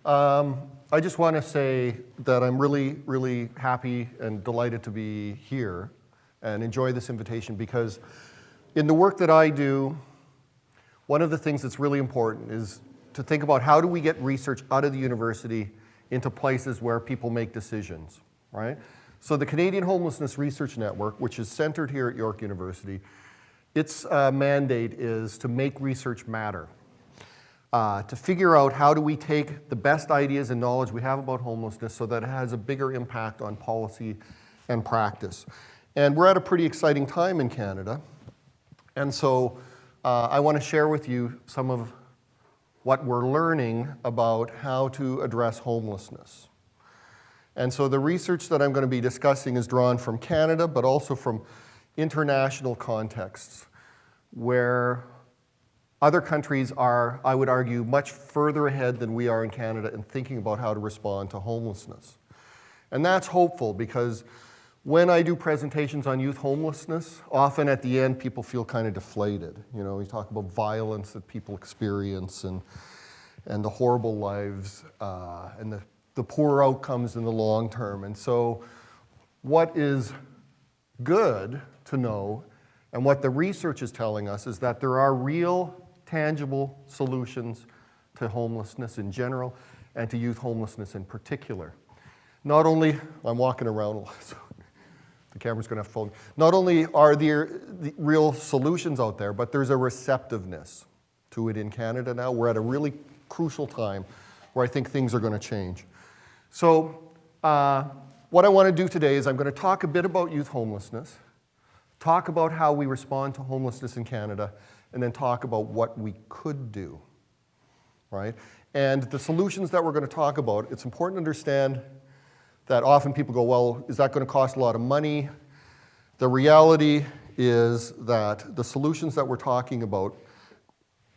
I just want to say that I'm really, really happy and delighted to be here and enjoy this invitation, because in the work that I do, one of the things that's really important is to think about how do we get research out of the university into places where people make decisions, right? So the Canadian Homelessness Research Network, which is centered here at York University, its mandate is to make research matter. To figure out how do we take the best ideas and knowledge we have about homelessness so that it has a bigger impact on policy and practice. And we're at a pretty exciting time in Canada. And so I want to share with you some of what we're learning about how to address homelessness. And so the research that I'm going to be discussing is drawn from Canada, but also from international contexts where other countries are, I would argue, much further ahead than we are in Canada in thinking about how to respond to homelessness. And that's hopeful, because when I do presentations on youth homelessness, often at the end people feel kind of deflated. You know, we talk about violence that people experience and the horrible lives and the poor outcomes in the long term. And so what is good to know, and what the research is telling us, is that there are real, tangible solutions to homelessness in general and to youth homelessness in particular. Not only, I'm walking around a lot, so the camera's going to have to follow me. Not only are there the real solutions out there, but there's a receptiveness to it in Canada now. We're at a really crucial time where I think things are going to change. So what I want to do today is I'm going to talk a bit about youth homelessness, talk about how we respond to homelessness in Canada, and then talk about what we could do, right? And the solutions that we're going to talk about, it's important to understand that often people go, well, is that going to cost a lot of money? The reality is that the solutions that we're talking about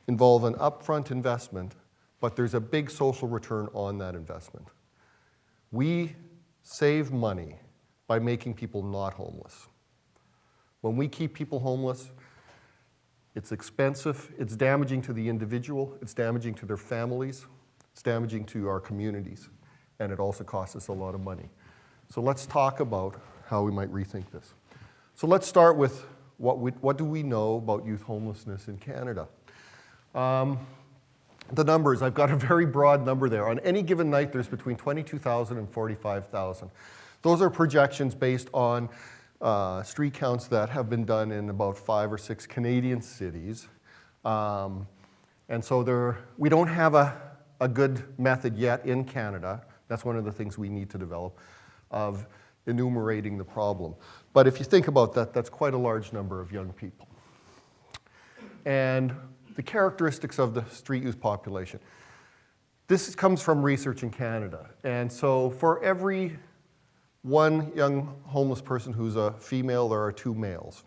involve an upfront investment, but there's a big social return on that investment. We save money by making people not homeless. When we keep people homeless, it's expensive, it's damaging to the individual, it's damaging to their families, it's damaging to our communities, and it also costs us a lot of money. So let's talk about how we might rethink this. So let's start with what do we know about youth homelessness in Canada? The numbers, I've got a very broad number there. On any given night, there's between 22,000 and 45,000. Those are projections based on street counts that have been done in about 5 or 6 Canadian cities. And so we don't have a good method yet in Canada. That's one of the things we need to develop, of enumerating the problem. But if you think about that, that's quite a large number of young people. And the characteristics of the street youth population. This comes from research in Canada. And so for every one young homeless person who's a female, there are 2 males.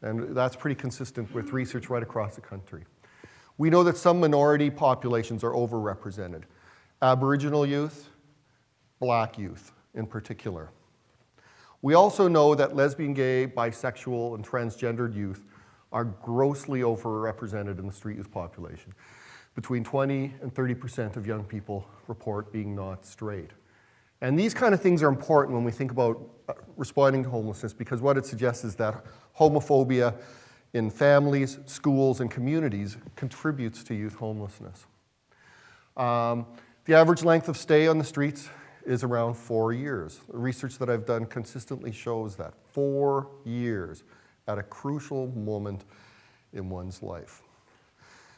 And that's pretty consistent with research right across the country. We know that some minority populations are overrepresented. Aboriginal youth, Black youth in particular. We also know that lesbian, gay, bisexual, and transgendered youth are grossly overrepresented in the street youth population. Between 20 and 30% of young people report being not straight. And these kind of things are important when we think about responding to homelessness, because what it suggests is that homophobia in families, schools, and communities contributes to youth homelessness. The average length of stay on the streets is around 4 years. The research that I've done consistently shows that 4 years at a crucial moment in one's life.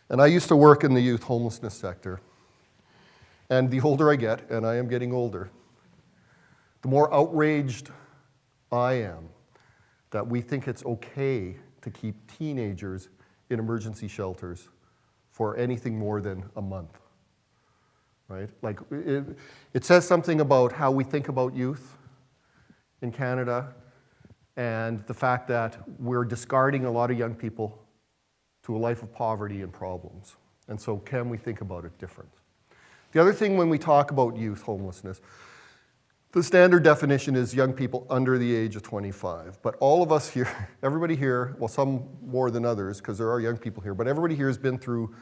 And I used to work in the youth homelessness sector. And the older I get, and I am getting older, the more outraged I am that we think it's okay to keep teenagers in emergency shelters for anything more than a month, right? Like, it says something about how we think about youth in Canada, and the fact that we're discarding a lot of young people to a life of poverty and problems. And so can we think about it different? The other thing when we talk about youth homelessness, the standard definition is young people under the age of 25. But all of us here, everybody here, well, some more than others, because there are young people here, but everybody here has been through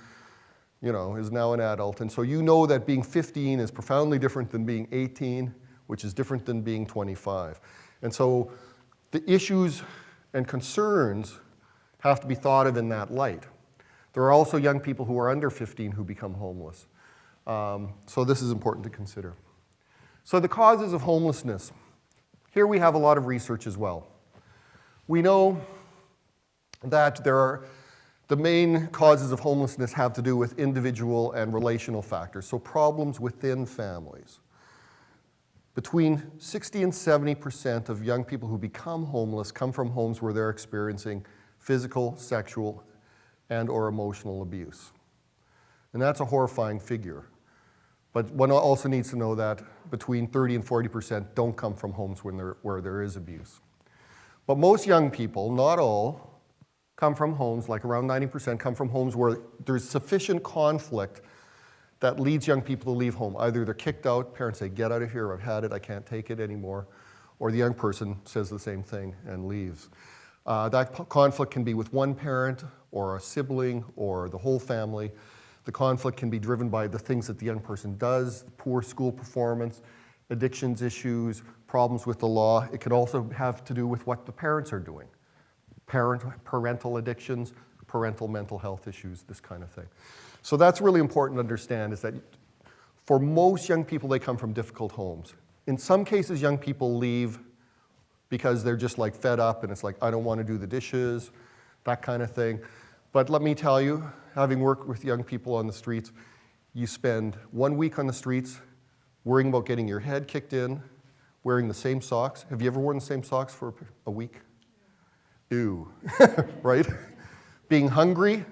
is now an adult. And so you know that being 15 is profoundly different than being 18, which is different than being 25. And so the issues and concerns have to be thought of in that light. There are also young people who are under 15 who become homeless. So this is important to consider. So the causes of homelessness. Here we have a lot of research as well. We know that the main causes of homelessness have to do with individual and relational factors, so problems within families. Between 60 and 70% of young people who become homeless come from homes where they're experiencing physical, sexual, and or emotional abuse. And that's a horrifying figure. But one also needs to know that between 30 and 40% don't come from homes where there is abuse. But most young people, not all, come from homes, like around 90% come from homes where there's sufficient conflict that leads young people to leave home. Either they're kicked out, parents say, get out of here, I've had it, I can't take it anymore, or the young person says the same thing and leaves. That conflict can be with one parent, or a sibling, or the whole family. The conflict can be driven by the things that the young person does, poor school performance, addictions issues, problems with the law. It could also have to do with what the parents are doing. Parental addictions, parental mental health issues, this kind of thing. So that's really important to understand, is that for most young people, they come from difficult homes. In some cases, young people leave because they're just like fed up and it's like, I don't want to do the dishes, that kind of thing. But let me tell you, having worked with young people on the streets, you spend 1 week on the streets worrying about getting your head kicked in, wearing the same socks. Have you ever worn the same socks for a week? Ew, right? Being hungry,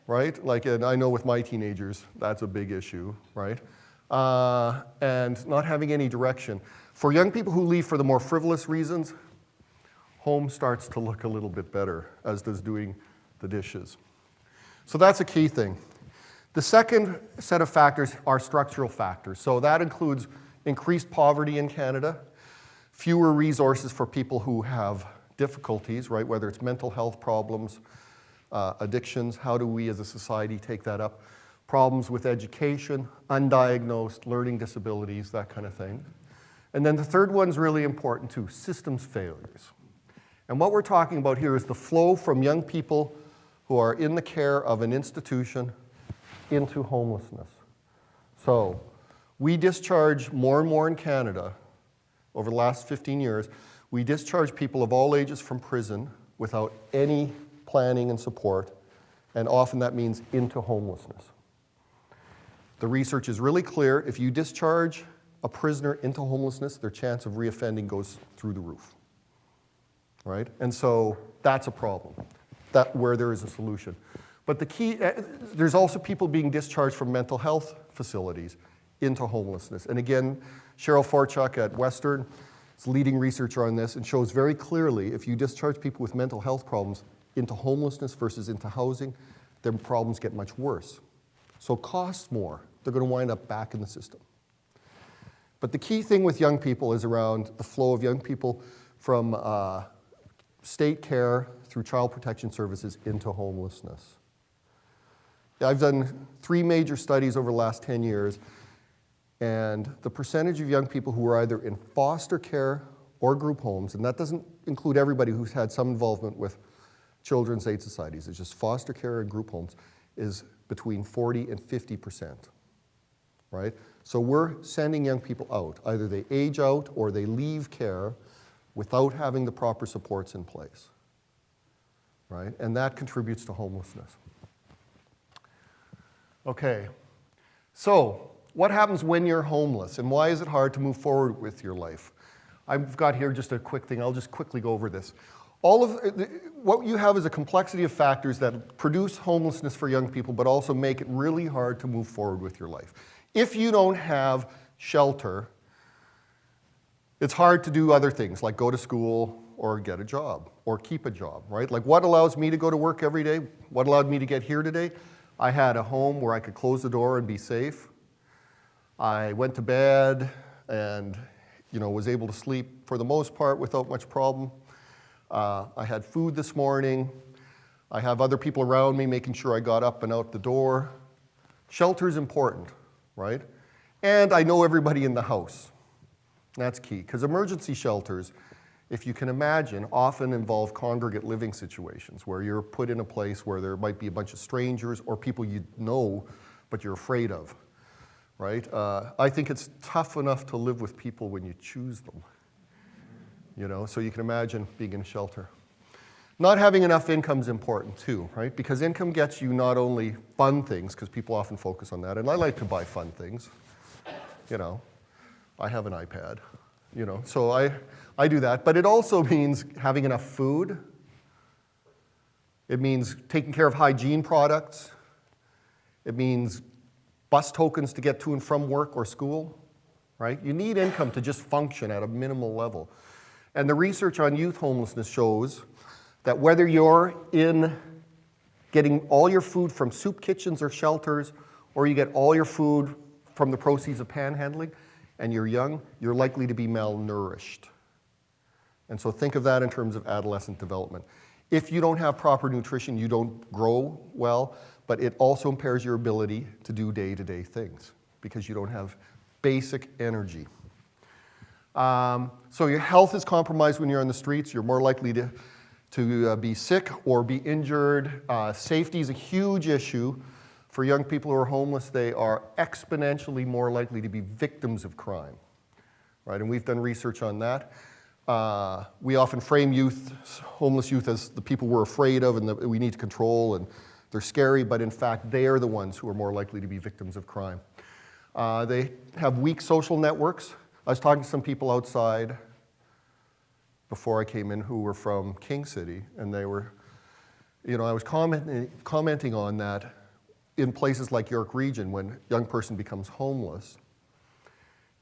right? Like, and I know with my teenagers, that's a big issue, right? And not having any direction. For young people who leave for the more frivolous reasons, home starts to look a little bit better, as does doing the dishes. So that's a key thing. The second set of factors are structural factors. So that includes increased poverty in Canada, fewer resources for people who have difficulties, right? Whether it's mental health problems, addictions, how do we as a society take that up? Problems with education, undiagnosed learning disabilities, that kind of thing. And then the third one's really important too, systems failures. And what we're talking about here is the flow from young people who are in the care of an institution into homelessness. So we discharge more and more in Canada over the last 15 years. We discharge people of all ages from prison without any planning and support, and often that means into homelessness. The research is really clear. If you discharge a prisoner into homelessness, their chance of reoffending goes through the roof, right? And so that's a problem, where there is a solution. But the key, there's also people being discharged from mental health facilities into homelessness. And again, Cheryl Forchuk at Western is leading researcher on this and shows very clearly if you discharge people with mental health problems into homelessness versus into housing, their problems get much worse. So it costs more. They're going to wind up back in the system. But the key thing with young people is around the flow of young people from state care through child protection services into homelessness. I've done 3 major studies over the last 10 years, and the percentage of young people who are either in foster care or group homes, and that doesn't include everybody who's had some involvement with children's aid societies, it's just foster care and group homes, is between 40 and 50%, right? So we're sending young people out. Either they age out or they leave care without having the proper supports in place, right? And that contributes to homelessness. Okay, so what happens when you're homeless and why is it hard to move forward with your life? I've got here just a quick thing. I'll just quickly go over this. What you have is a complexity of factors that produce homelessness for young people but also make it really hard to move forward with your life. If you don't have shelter, it's hard to do other things like go to school or get a job or keep a job, right? Like what allows me to go to work every day? What allowed me to get here today? I had a home where I could close the door and be safe. I went to bed and was able to sleep for the most part without much problem. I had food this morning. I have other people around me making sure I got up and out the door. Shelter is important, right? And I know everybody in the house. That's key, because emergency shelters, if you can imagine, often involve congregate living situations where you're put in a place where there might be a bunch of strangers or people you know but you're afraid of, right? I think it's tough enough to live with people when you choose them, you know, so you can imagine being in a shelter. Not having enough income is important too, right? Because income gets you not only fun things, because people often focus on that, and I like to buy fun things, you know. I have an iPad, you know, so I do that. But it also means having enough food. It means taking care of hygiene products. It means bus tokens to get to and from work or school, right? You need income to just function at a minimal level. And the research on youth homelessness shows that whether you're in getting all your food from soup kitchens or shelters, or you get all your food from the proceeds of panhandling, and you're young, you're likely to be malnourished. And so think of that in terms of adolescent development. If you don't have proper nutrition, you don't grow well, but it also impairs your ability to do day-to-day things because you don't have basic energy. So your health is compromised when you're on the streets. You're more likely to be sick or be injured. Safety is a huge issue. For young people who are homeless, they are exponentially more likely to be victims of crime, right? And we've done research on that. We often frame youth, homeless youth, as the people we're afraid of and that we need to control, and they're scary, but in fact, they are the ones who are more likely to be victims of crime. They have weak social networks. I was talking to some people outside before I came in who were from King City, and they were, you know, I was commenting on that. In places like York Region, when a young person becomes homeless,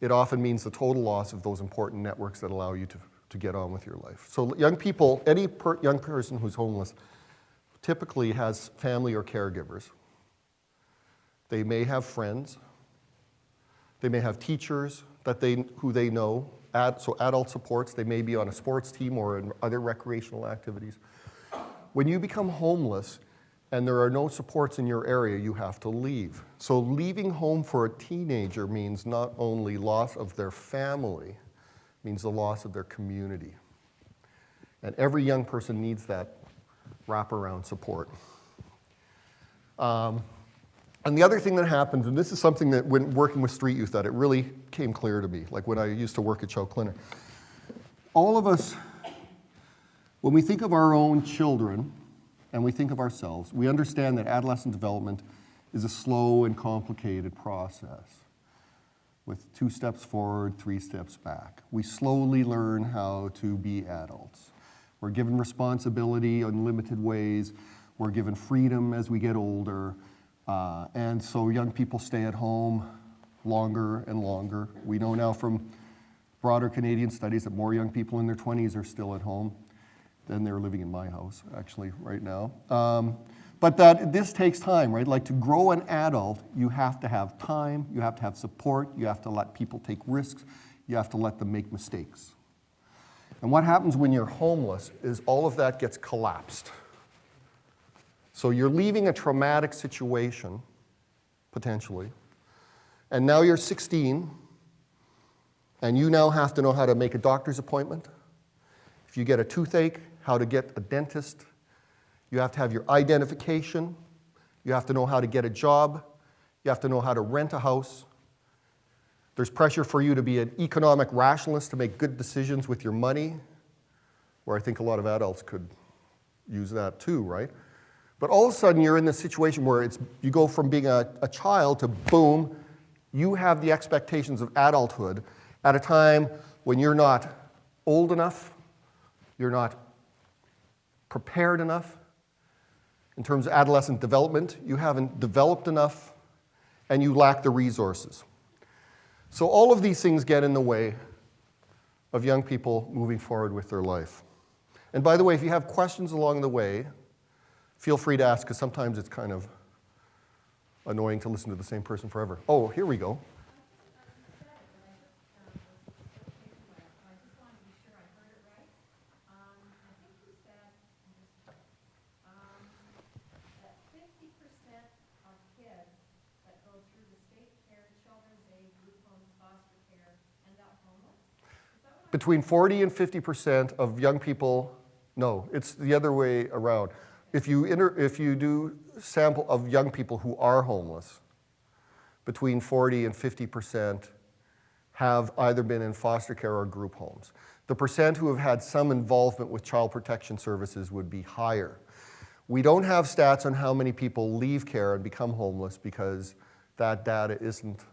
it often means the total loss of those important networks that allow you to get on with your life. So young people, any young person who's homeless typically has family or caregivers. They may have friends. They may have teachers who they know, so adult supports. They may be on a sports team or in other recreational activities. When you become homeless, and there are no supports in your area, you have to leave. So leaving home for a teenager means not only loss of their family, means the loss of their community. And every young person needs that wraparound support. And the other thing that happens, and this is something that when working with street youth that it really came clear to me, like when I used to work at Chow Clinic. All of us, when we think of our own children, and we think of ourselves, we understand that adolescent development is a slow and complicated process with 2 steps forward, 3 steps back. We slowly learn how to be adults. We're given responsibility in limited ways. We're given freedom as we get older. And so young people stay at home longer and longer. We know now from broader Canadian studies that more young people in their 20s are still at home than they're living in my house, actually, right now. But that this takes time, right? Like to grow an adult, you have to have time, you have to have support, you have to let people take risks, you have to let them make mistakes. And what happens when you're homeless is all of that gets collapsed. So you're leaving a traumatic situation, potentially, and now you're 16, and you now have to know how to make a doctor's appointment. If you get a toothache, how to get a dentist. You have to have your identification. You have to know how to get a job. You have to know how to rent a house. There's pressure for you to be an economic rationalist to make good decisions with your money, where I think a lot of adults could use that too, right? But all of a sudden you're in this situation where you go from being a child to boom, you have the expectations of adulthood at a time when you're not old enough, you're not prepared enough. In terms of adolescent development, you haven't developed enough, and you lack the resources. So all of these things get in the way of young people moving forward with their life. And by the way, if you have questions along the way, feel free to ask, because sometimes it's kind of annoying to listen to the same person forever. Oh, here we go. Between 40 and 50% of young people, no, it's the other way around. If you do sample of young people who are homeless, between 40 and 50% have either been in foster care or group homes. The percent who have had some involvement with child protection services would be higher. We don't have stats on how many people leave care and become homeless because that data isn't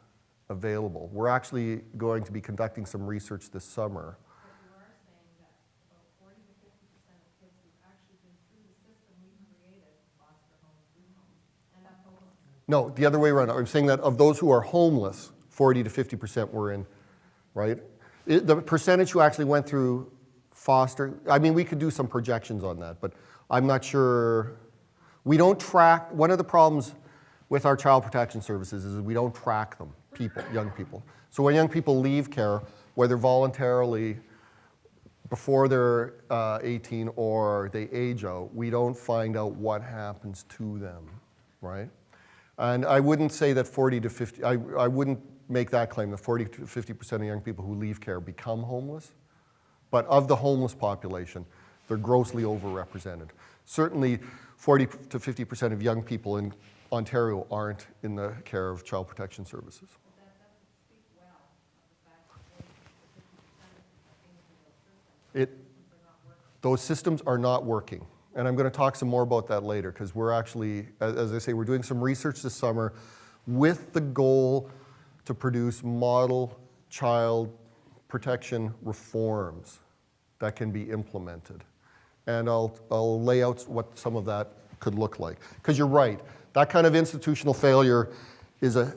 available. We're actually going to be conducting some research this summer. But you are saying that about 40 to 50% of kids who've actually been through the system we created, foster homes, group homes, end up homeless. No, the other way around. I'm saying that of those who are homeless, 40 to 50% were in, right? The percentage who actually went through foster, I mean, we could do some projections on that, but I'm not sure. We don't track, one of the problems with our child protection services is we don't track them, young people. So when young people leave care, whether voluntarily before they're 18 or they age out, we don't find out what happens to them, right? And I wouldn't say that 40 to 50, I wouldn't make that claim that 40 to 50% of young people who leave care become homeless. But of the homeless population, they're grossly overrepresented. Certainly 40 to 50% of young people in Ontario aren't in the care of child protection services. But that doesn't speak well of the fact that 40 to 50% of things in those systems are not working. Those systems are not working. And I'm going to talk some more about that later because we're actually, as I say, we're doing some research this summer with the goal to produce model child protection reforms that can be implemented. And I'll lay out what some of that could look like. Because you're right, that kind of institutional failure is a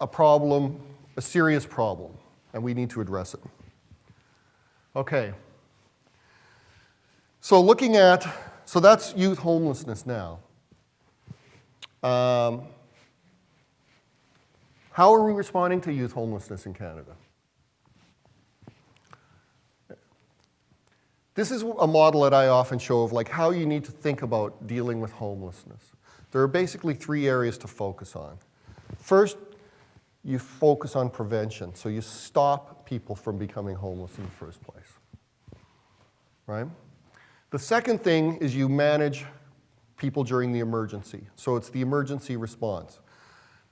problem, a serious problem, and we need to address it. Okay. So so that's youth homelessness now. How are we responding to youth homelessness in Canada? This is a model that I often show of like how you need to think about dealing with homelessness. There are basically 3 areas to focus on. First, you focus on prevention. So you stop people from becoming homeless in the first place, right? The second thing is you manage people during the emergency. So it's the emergency response.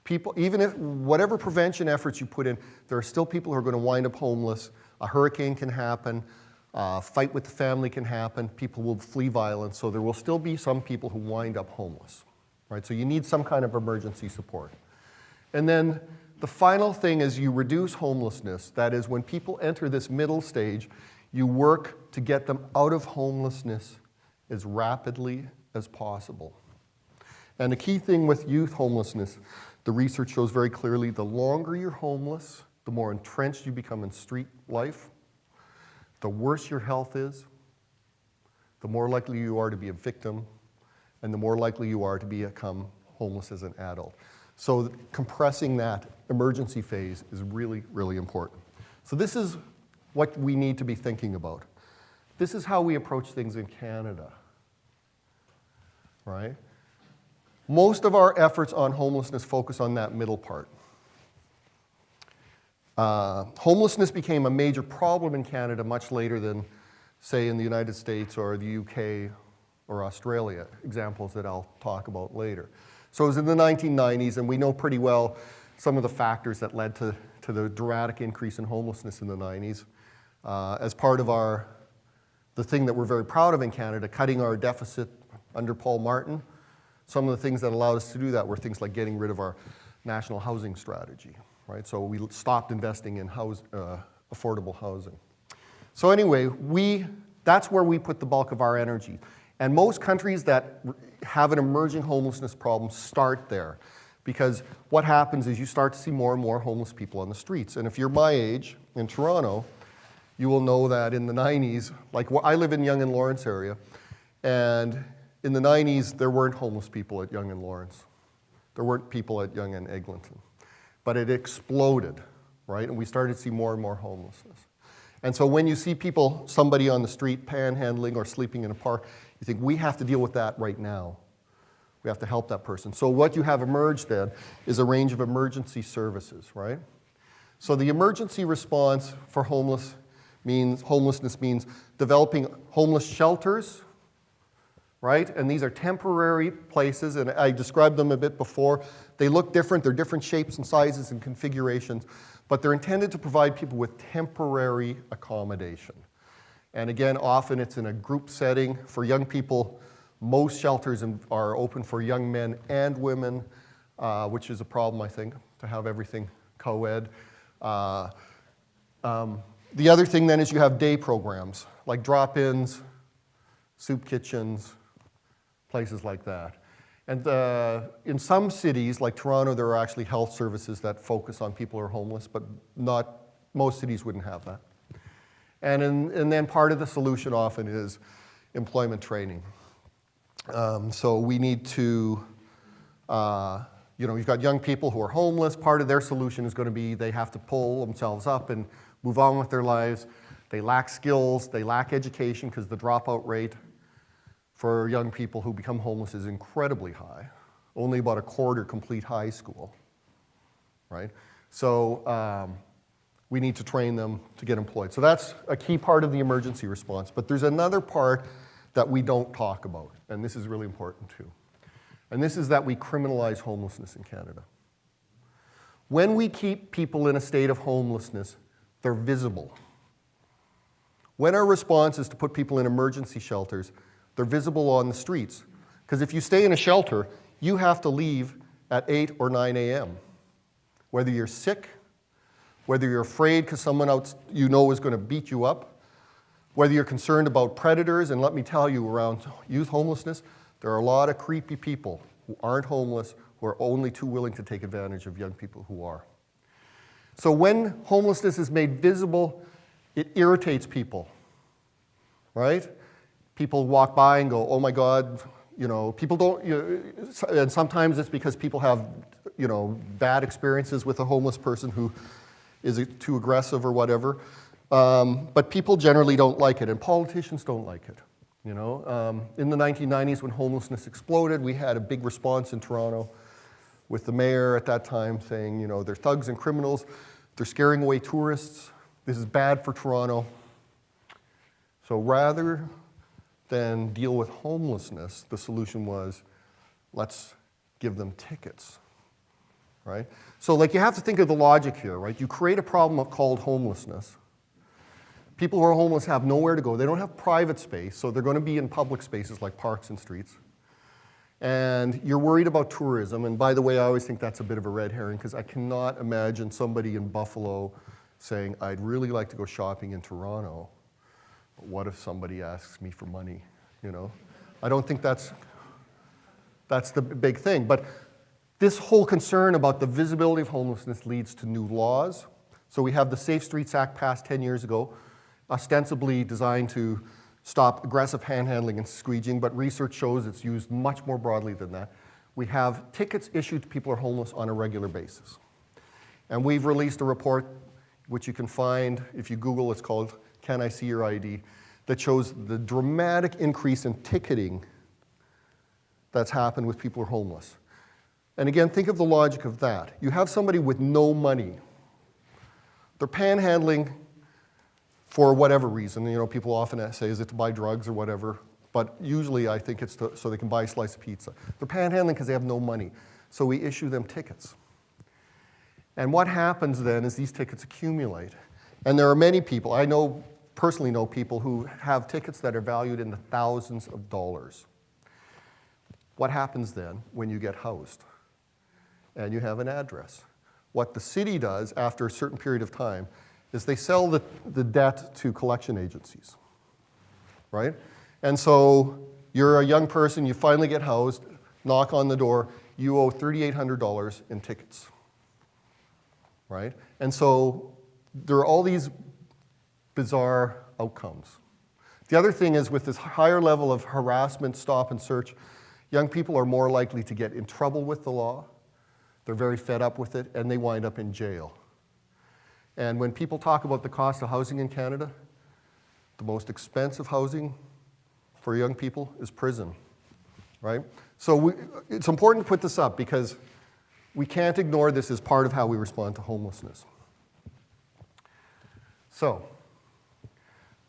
People, even if whatever prevention efforts you put in, there are still people who are going to wind up homeless. A hurricane can happen. Fight with the family can happen. People will flee violence. So there will still be some people who wind up homeless, right? So you need some kind of emergency support. And then the final thing is you reduce homelessness. That is, when people enter this middle stage, you work to get them out of homelessness as rapidly as possible. And the key thing with youth homelessness, the research shows very clearly, the longer you're homeless, the more entrenched you become in street life, the worse your health is, the more likely you are to be a victim, and the more likely you are to become homeless as an adult. So compressing that emergency phase is really, really important. So this is what we need to be thinking about. This is how we approach things in Canada, right? Most of our efforts on homelessness focus on that middle part. Homelessness became a major problem in Canada much later than, say, in the United States or the UK or Australia, examples that I'll talk about later. So it was in the 1990s, and we know pretty well some of the factors that led to the dramatic increase in homelessness in the 90s. As part of the thing that we're very proud of in Canada, cutting our deficit under Paul Martin, some of the things that allowed us to do that were things like getting rid of our national housing strategy, right? So we stopped investing in affordable housing. So anyway, that's where we put the bulk of our energy. And most countries that have an emerging homelessness problem start there. Because what happens is you start to see more and more homeless people on the streets. And if you're my age in Toronto, you will know that in the 90s, like I live in Yonge and Lawrence area, and in the 90s, there weren't homeless people at Yonge and Lawrence. There weren't people at Yonge and Eglinton. But it exploded, right? And we started to see more and more homelessness. And so when you see somebody on the street panhandling or sleeping in a park, you think, we have to deal with that right now. We have to help that person. So what you have emerged then is a range of emergency services, right? So the emergency response for homeless homelessness means developing homeless shelters, right? And these are temporary places, and I described them a bit before. They look different, they're different shapes and sizes and configurations, but they're intended to provide people with temporary accommodation. And again, often it's in a group setting. For young people, most shelters are open for young men and women, which is a problem, I think, to have everything co-ed. The other thing then is you have day programs, like drop-ins, soup kitchens, places like that. And in some cities, like Toronto, there are actually health services that focus on people who are homeless, but most cities wouldn't have that. And then part of the solution often is employment training. So we need to, you've got young people who are homeless. Part of their solution is going to be they have to pull themselves up and move on with their lives. They lack skills, they lack education because the dropout rate for young people who become homeless is incredibly high. Only about a quarter complete high school, right? So we need to train them to get employed. So that's a key part of the emergency response. But there's another part that we don't talk about, and this is really important too. And this is that we criminalize homelessness in Canada. When we keep people in a state of homelessness, they're visible. When our response is to put people in emergency shelters, they're visible on the streets. Because if you stay in a shelter, you have to leave at 8 or 9 a.m. Whether you're sick, whether you're afraid because someone else you know is going to beat you up, whether you're concerned about predators, and let me tell you, around youth homelessness, there are a lot of creepy people who aren't homeless, who are only too willing to take advantage of young people who are. So when homelessness is made visible, it irritates people, right? People walk by and go, oh my God, people don't, and sometimes it's because people have, bad experiences with a homeless person who is too aggressive or whatever. But people generally don't like it, and politicians don't like it. In the 1990s when homelessness exploded, we had a big response in Toronto with the mayor at that time saying, they're thugs and criminals, they're scaring away tourists, this is bad for Toronto. So rather than deal with homelessness, the solution was, let's give them tickets, right? So you have to think of the logic here, right? You create a problem called homelessness. People who are homeless have nowhere to go. They don't have private space, so they're going to be in public spaces like parks and streets. And you're worried about tourism, and by the way, I always think that's a bit of a red herring because I cannot imagine somebody in Buffalo saying, I'd really like to go shopping in Toronto, but what if somebody asks me for money, I don't think that's the big thing. But this whole concern about the visibility of homelessness leads to new laws. So we have the Safe Streets Act passed 10 years ago, ostensibly designed to stop aggressive panhandling and squeeging, but research shows it's used much more broadly than that. We have tickets issued to people who are homeless on a regular basis. And we've released a report, which you can find if you Google, it's called Can I See Your ID, that shows the dramatic increase in ticketing that's happened with people who are homeless. And again, think of the logic of that. You have somebody with no money. They're panhandling for whatever reason. People often say, is it to buy drugs or whatever? But usually I think it's so they can buy a slice of pizza. They're panhandling because they have no money. So we issue them tickets. And what happens then is these tickets accumulate. And there are many people, personally know people who have tickets that are valued in the thousands of dollars. What happens then when you get housed and you have an address? What the city does after a certain period of time is they sell the debt to collection agencies, right? And so you're a young person, you finally get housed, knock on the door, you owe $3,800 in tickets, right? And so there are all these bizarre outcomes. The other thing is with this higher level of harassment, stop and search, young people are more likely to get in trouble with the law. They're very fed up with it, and they wind up in jail. And when people talk about the cost of housing in Canada, the most expensive housing for young people is prison, right? So it's important to put this up because we can't ignore this as part of how we respond to homelessness. So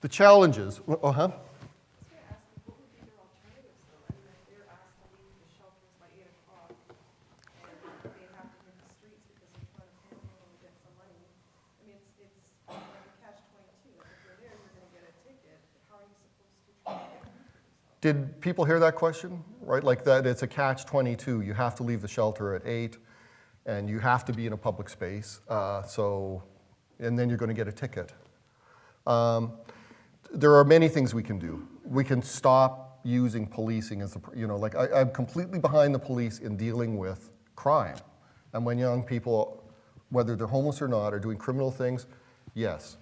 The challenges, I was going to ask you, what would be their alternatives though? I mean, if they're asked to leave the shelters by 8 o'clock and they have to hit the streets because they're trying to panhandle and get some money, I mean, it's like a catch-22. If you're there, you're going to get a ticket. How are you supposed to try to get food for yourself? did people hear that question? Right, like that it's a catch-22. You have to leave the shelter at 8 and you have to be in a public space, and then you're going to get a ticket. There are many things we can do. We can stop using policing as I'm completely behind the police in dealing with crime. And when young people, whether they're homeless or not, are doing criminal things, yes.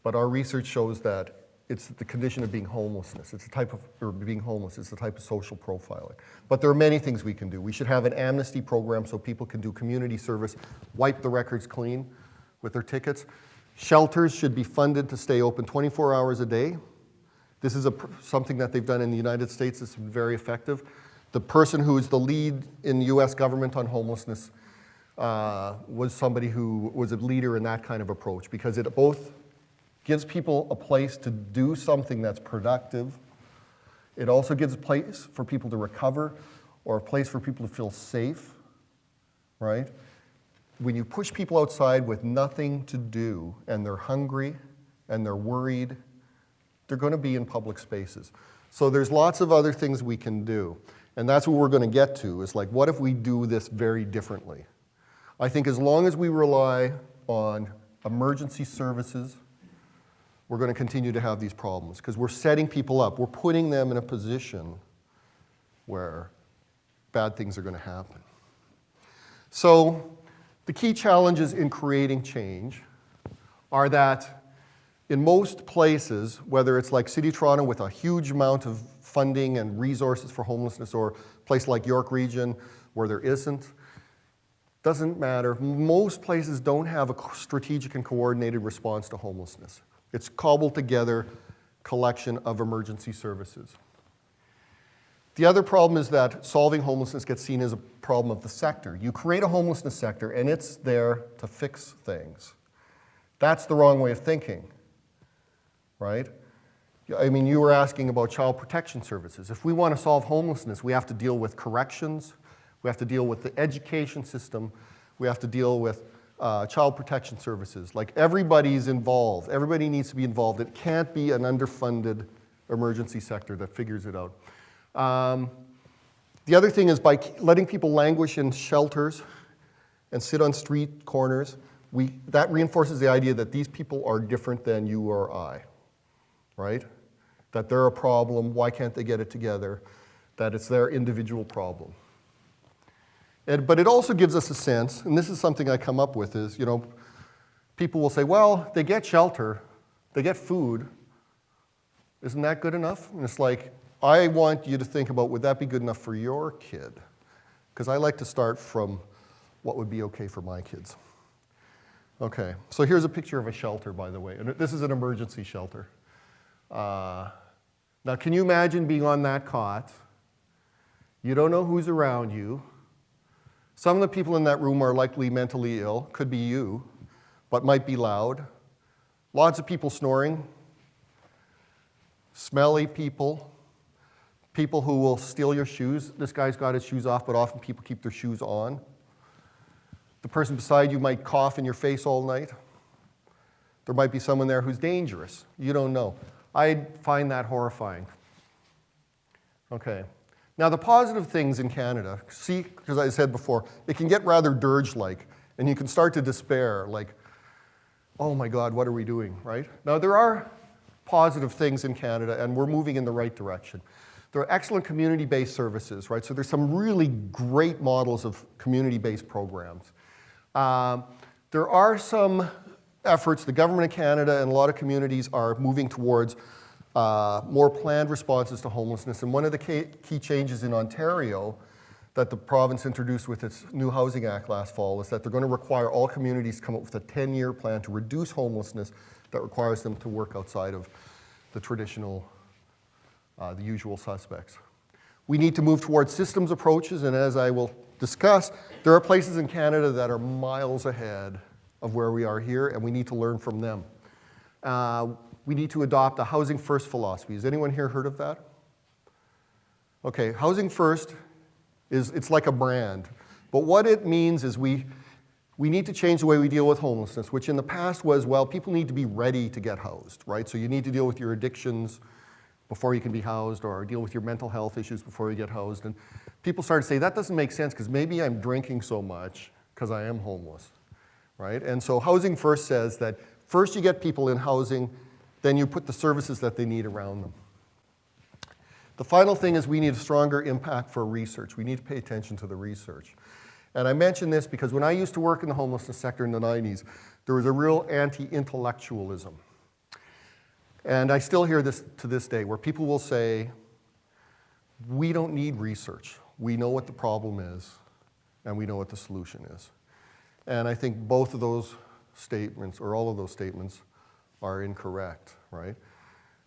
But our research shows that it's the condition of being homelessness. It's the type of, or being homeless, it's the type of social profiling. But there are many things we can do. We should have an amnesty program so people can do community service, wipe the records clean with their tickets. Shelters should be funded to stay open 24 hours a day. This is something that they've done in the United States that's been very effective. The person who is the lead in the US government on homelessness was somebody who was a leader in that kind of approach, because it both gives people a place to do something that's productive. It also gives a place for people to recover, or a place for people to feel safe, right? When you push people outside with nothing to do, and they're hungry, and they're worried, they're going to be in public spaces. So there's lots of other things we can do. And that's what we're going to get to, is like, what if we do this very differently? I think as long as we rely on emergency services, we're going to continue to have these problems, because we're setting people up. We're putting them in a position where bad things are going to happen. So the key challenges in creating change are that in most places, whether it's like City of Toronto with a huge amount of funding and resources for homelessness, or a place like York Region where there isn't, doesn't matter. Most places don't have a strategic and coordinated response to homelessness. It's cobbled together collection of emergency services. The other problem is that solving homelessness gets seen as a problem of the sector. You create a homelessness sector and it's there to fix things. That's the wrong way of thinking, right? I mean, you were asking about child protection services. If we want to solve homelessness, we have to deal with corrections, we have to deal with the education system, we have to deal with child protection services. Like, everybody's involved. Everybody needs to be involved. It can't be an underfunded emergency sector that figures it out. The other thing is, by letting people languish in shelters and sit on street corners, that reinforces the idea that these people are different than you or I, right? That they're a problem, why can't they get it together? That it's their individual problem. But it also gives us a sense, and this is something I come up with, is, people will say, well, they get shelter, they get food, isn't that good enough? And it's like, I want you to think about, would that be good enough for your kid? Because I like to start from what would be okay for my kids. Okay, so here's a picture of a shelter, by the way, and this is an emergency shelter. Now, can you imagine being on that cot? You don't know who's around you. Some of the people in that room are likely mentally ill, could be you, but might be loud. Lots of people snoring, smelly people, people who will steal your shoes. This guy's got his shoes off, but often people keep their shoes on. The person beside you might cough in your face all night. There might be someone there who's dangerous. You don't know. I find that horrifying. Okay. Now, the positive things in Canada, see, because I said before, it can get rather dirge-like, and you can start to despair, like, oh my God, what are we doing, right? Now, there are positive things in Canada, and we're moving in the right direction. There are excellent community-based services, right? So there's some really great models of community-based programs. There are some efforts, the government of Canada and a lot of communities are moving towards more planned responses to homelessness. And one of the key changes in Ontario that the province introduced with its new Housing Act last fall is that they're going to require all communities to come up with a 10-year plan to reduce homelessness that requires them to work outside of the traditional, the usual suspects. We need to move towards systems approaches, and as I will discuss, there are places in Canada that are miles ahead of where we are here, and we need to learn from them. we need to adopt a housing first philosophy. Has anyone here heard of that? Okay, housing first it's like a brand. But what it means is we need to change the way we deal with homelessness, which in the past was, well, people need to be ready to get housed, right? So you need to deal with your addictions before you can be housed, or deal with your mental health issues before you get housed. And people started to say, that doesn't make sense because maybe I'm drinking so much because I am homeless, right? And so housing first says that first you get people in housing, then you put the services that they need around them. The final thing is we need a stronger impact for research. We need to pay attention to the research. And I mention this because when I used to work in the homelessness sector in the 90s, there was a real anti-intellectualism. And I still hear this to this day, where people will say, we don't need research. We know what the problem is, and we know what the solution is. And I think both of those statements, or all of those statements, are incorrect, right?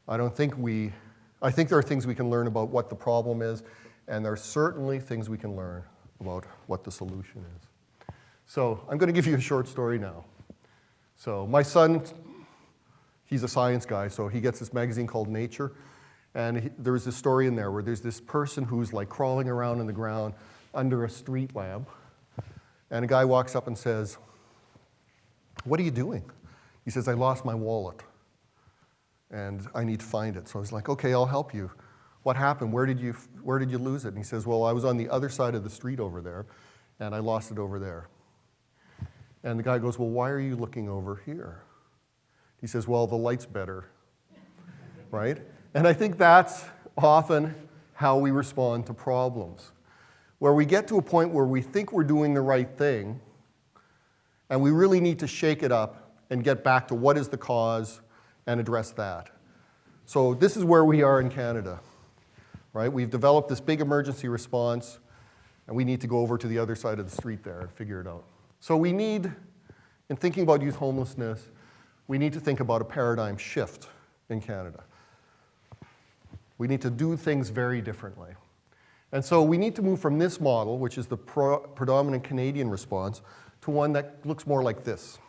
I think there are things we can learn about what the problem is, and there are certainly things we can learn about what the solution is. So I'm going to give you a short story now. So my son, he's a science guy, so he gets this magazine called Nature, and there's this story in there where there's this person who's like crawling around in the ground under a street lamp, and a guy walks up and says, "What are you doing?" He says, "I lost my wallet, and I need to find it." So I was like, "Okay, I'll help you. What happened? Where did you lose it?" And he says, "Well, I was on the other side of the street over there, and I lost it over there." And the guy goes, "Well, why are you looking over here?" He says, "Well, the light's better," right? And I think that's often how we respond to problems, where we get to a point where we think we're doing the right thing, and we really need to shake it up and get back to what is the cause and address that. So this is where we are in Canada, right? We've developed this big emergency response, and we need to go over to the other side of the street there and figure it out. So we need, in thinking about youth homelessness, we need to think about a paradigm shift in Canada. We need to do things very differently. And so we need to move from this model, which is the predominant Canadian response, to one that looks more like this,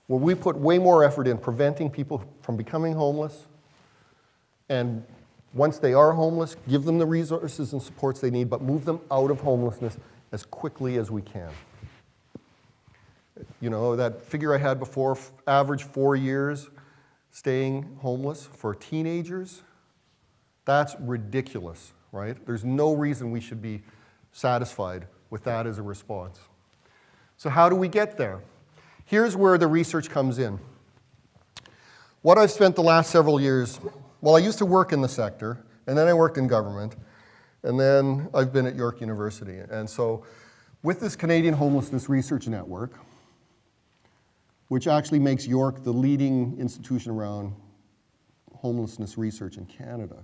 where we put way more effort in preventing people from becoming homeless, and once they are homeless, give them the resources and supports they need, but move them out of homelessness as quickly as we can. You know, that figure I had before, average 4 years staying homeless for teenagers, that's ridiculous, right? There's no reason we should be satisfied with that as a response. So how do we get there? Here's where the research comes in. What I've spent the last several years, well, I used to work in the sector, and then I worked in government, and then I've been at York University. And so with this Canadian Homelessness Research Network, which actually makes York the leading institution around homelessness research in Canada,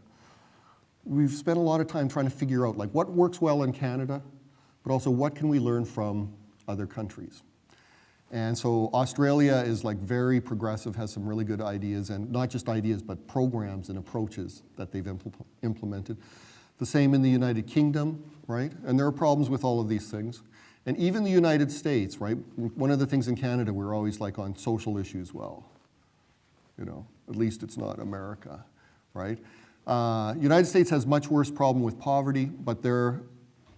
we've spent a lot of time trying to figure out like what works well in Canada, but also what can we learn from other countries. And so Australia is like very progressive, has some really good ideas, and not just ideas, but programs and approaches that they've implemented. The same in the United Kingdom, right? And there are problems with all of these things. And even the United States, right? One of the things in Canada, we're always like on social issues, well, you know, at least it's not America, right? United States has much worse problem with poverty, but their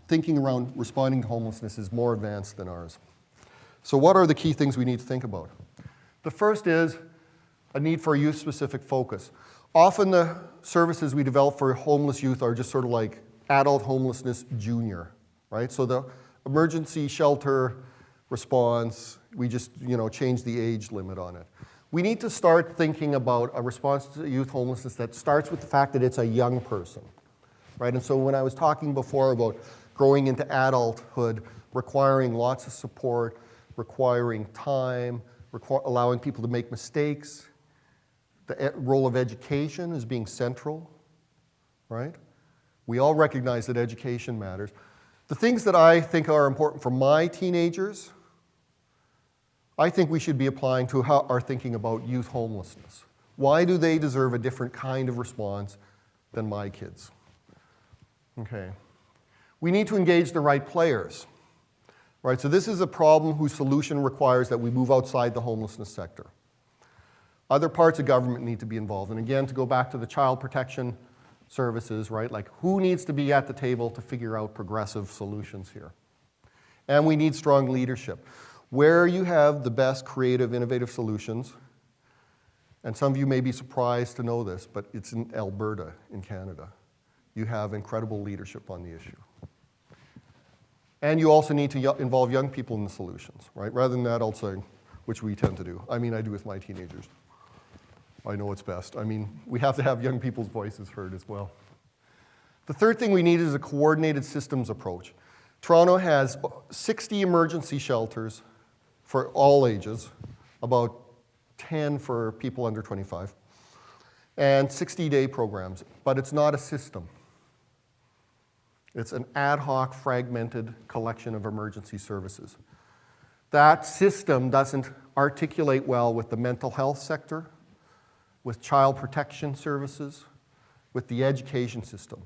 thinking around responding to homelessness is more advanced than ours. So what are the key things we need to think about? The first is a need for a youth-specific focus. Often the services we develop for homeless youth are just sort of like adult homelessness junior, right? So the emergency shelter response, we just, you know, change the age limit on it. We need to start thinking about a response to youth homelessness that starts with the fact that it's a young person, right? And so when I was talking before about growing into adulthood, requiring lots of support, requiring time, allowing people to make mistakes, the role of education is being central, right? We all recognize that education matters. The things that I think are important for my teenagers, I think we should be applying to how our thinking about youth homelessness. Why do they deserve a different kind of response than my kids? Okay. We need to engage the right players, right? So this is a problem whose solution requires that we move outside the homelessness sector. Other parts of government need to be involved. And again, to go back to the child protection services, right? Like, who needs to be at the table to figure out progressive solutions here? And we need strong leadership. Where you have the best creative, innovative solutions, and some of you may be surprised to know this, but it's in Alberta, in Canada. You have incredible leadership on the issue. And you also need to involve young people in the solutions, right? Rather than that, I'll say, which we tend to do. I mean, I do with my teenagers. I know what's best. I mean, we have to have young people's voices heard as well. The third thing we need is a coordinated systems approach. Toronto has 60 emergency shelters for all ages, about 10 for people under 25, and 60-day programs, but it's not a system. It's an ad hoc, fragmented collection of emergency services. That system doesn't articulate well with the mental health sector, with child protection services, with the education system.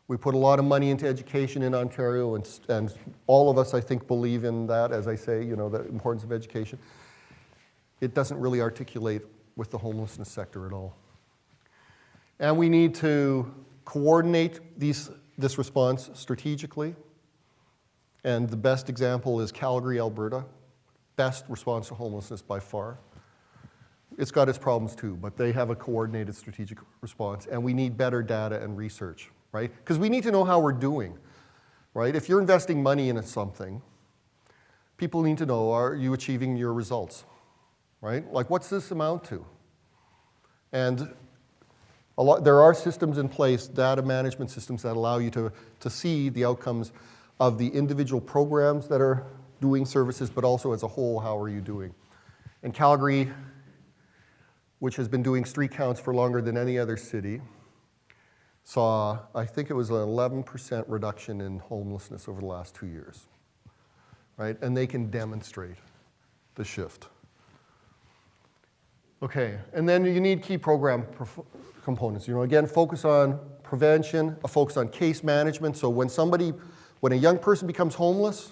We put a lot of money into education in Ontario, and all of us, I think, believe in that, as I say, you know, the importance of education. It doesn't really articulate with the homelessness sector at all. And we need to coordinate this response strategically. And the best example is Calgary, Alberta. Best response to homelessness by far. It's got its problems too, but they have a coordinated strategic response. And we need better data and research, right? Because we need to know how we're doing, right? If you're investing money into something, people need to know, are you achieving your results, right? Like, what's this amount to? And there are systems in place, data management systems, that allow you to see the outcomes of the individual programs that are doing services, but also as a whole, how are you doing? And Calgary, which has been doing street counts for longer than any other city, saw, I think it was an 11% reduction in homelessness over the last 2 years, right? And they can demonstrate the shift. Okay, and then you need key program components. You know, again, focus on prevention, a focus on case management. So when a young person becomes homeless,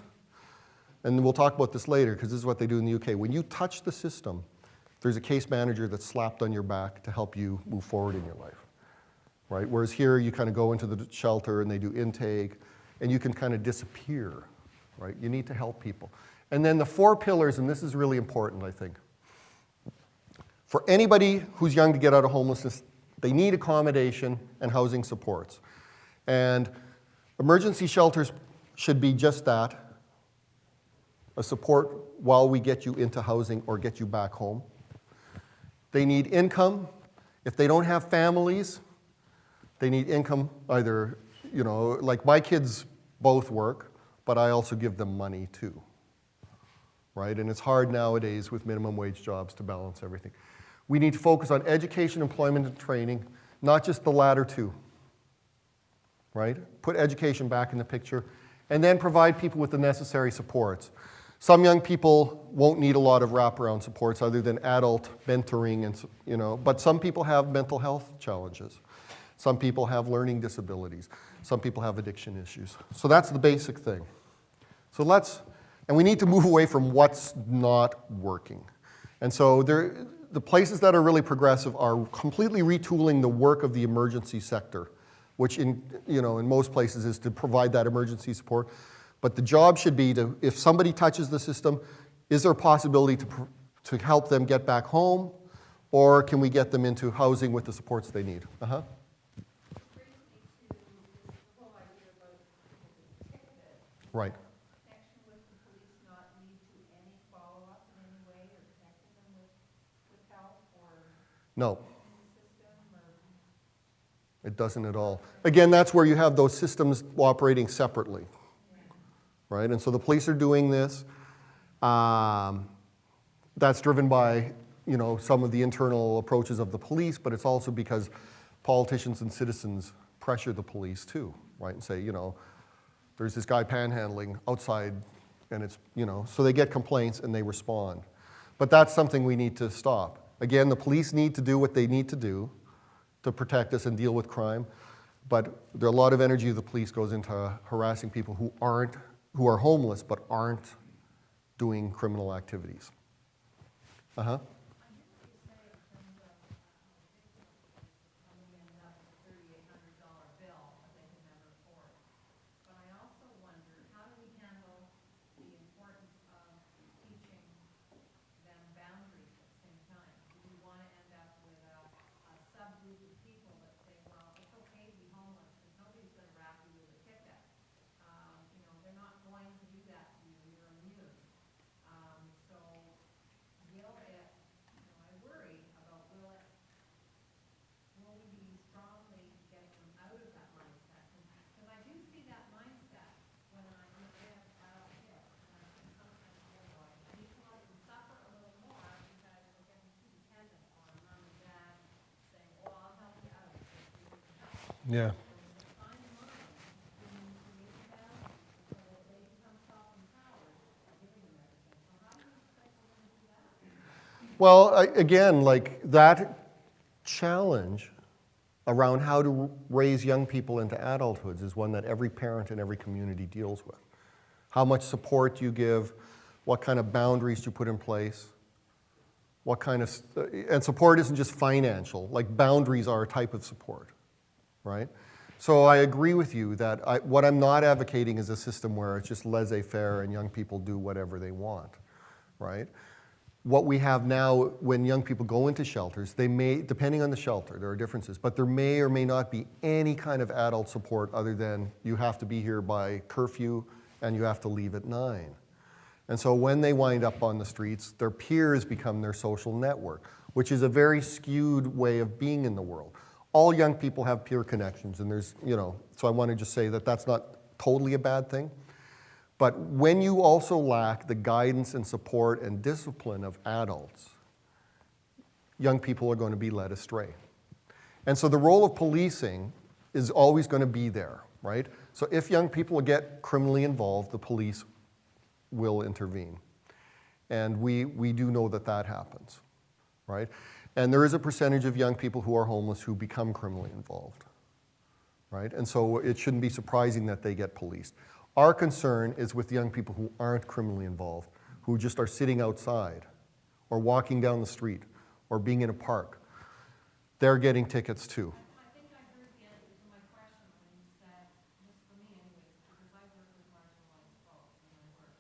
and we'll talk about this later because this is what they do in the UK, when you touch the system, there's a case manager that's slapped on your back to help you move forward in your life, right? Whereas here, you kind of go into the shelter and they do intake, and you can kind of disappear, right? You need to help people. And then the 4 pillars, and this is really important, I think. For anybody who's young to get out of homelessness, they need accommodation and housing supports. And emergency shelters should be just that, a support while we get you into housing or get you back home. They need income. If they don't have families, they need income either, you know, like my kids both work, but I also give them money too, right? And it's hard nowadays with minimum wage jobs to balance everything. We need to focus on education, employment, and training, not just the latter two, right? Put education back in the picture, and then provide people with the necessary supports. Some young people won't need a lot of wraparound supports other than adult mentoring, and, you know, but some people have mental health challenges. Some people have learning disabilities. Some people have addiction issues. So that's the basic thing. So and we need to move away from what's not working. And so the places that are really progressive are completely retooling the work of the emergency sector, which in most places is to provide that emergency support. But the job should be to, if somebody touches the system, is there a possibility to help them get back home, or can we get them into housing with the supports they need? Uh-huh. Brings me to the whole idea about people being ticketed. Right. Connection with the police not lead to any follow-up in any way, or connecting them with help, or No. in the system, or It doesn't at all. Again, that's where you have those systems operating separately, right? And so the police are doing this. That's driven by, you know, some of the internal approaches of the police, but it's also because politicians and citizens pressure the police too, right? And say, you know, there's this guy panhandling outside, and it's, you know, so they get complaints and they respond. But that's something we need to stop. Again, the police need to do what they need to do to protect us and deal with crime, but a lot of energy of the police goes into harassing people who are homeless but aren't doing criminal activities. Uh-huh. I hear what you say in terms Yeah. Well, again, like that challenge around how to raise young people into adulthoods is one that every parent in every community deals with. How much support you give, what kind of boundaries you put in place, what kind of, and support isn't just financial, like boundaries are a type of support, right? So I agree with you that what I'm not advocating is a system where it's just laissez-faire and young people do whatever they want, right? What we have now, when young people go into shelters, they may, depending on the shelter, there are differences, but there may or may not be any kind of adult support other than you have to be here by curfew and you have to leave at 9. And so when they wind up on the streets, their peers become their social network, which is a very skewed way of being in the world. All young people have peer connections, and there's, so I want to just say that that's not totally a bad thing. But when you also lack the guidance and support and discipline of adults, young people are going to be led astray. And so the role of policing is always going to be there, right? So if young people get criminally involved, the police will intervene. And we do know that that happens, right? And there is a percentage of young people who are homeless who become criminally involved, right? And so it shouldn't be surprising that they get policed. Our concern is with young people who aren't criminally involved, who just are sitting outside or walking down the street or being in a park. They're getting tickets too. I think I heard the answer to my question when you said, just for me anyways, because I work with marginalized folks in my work,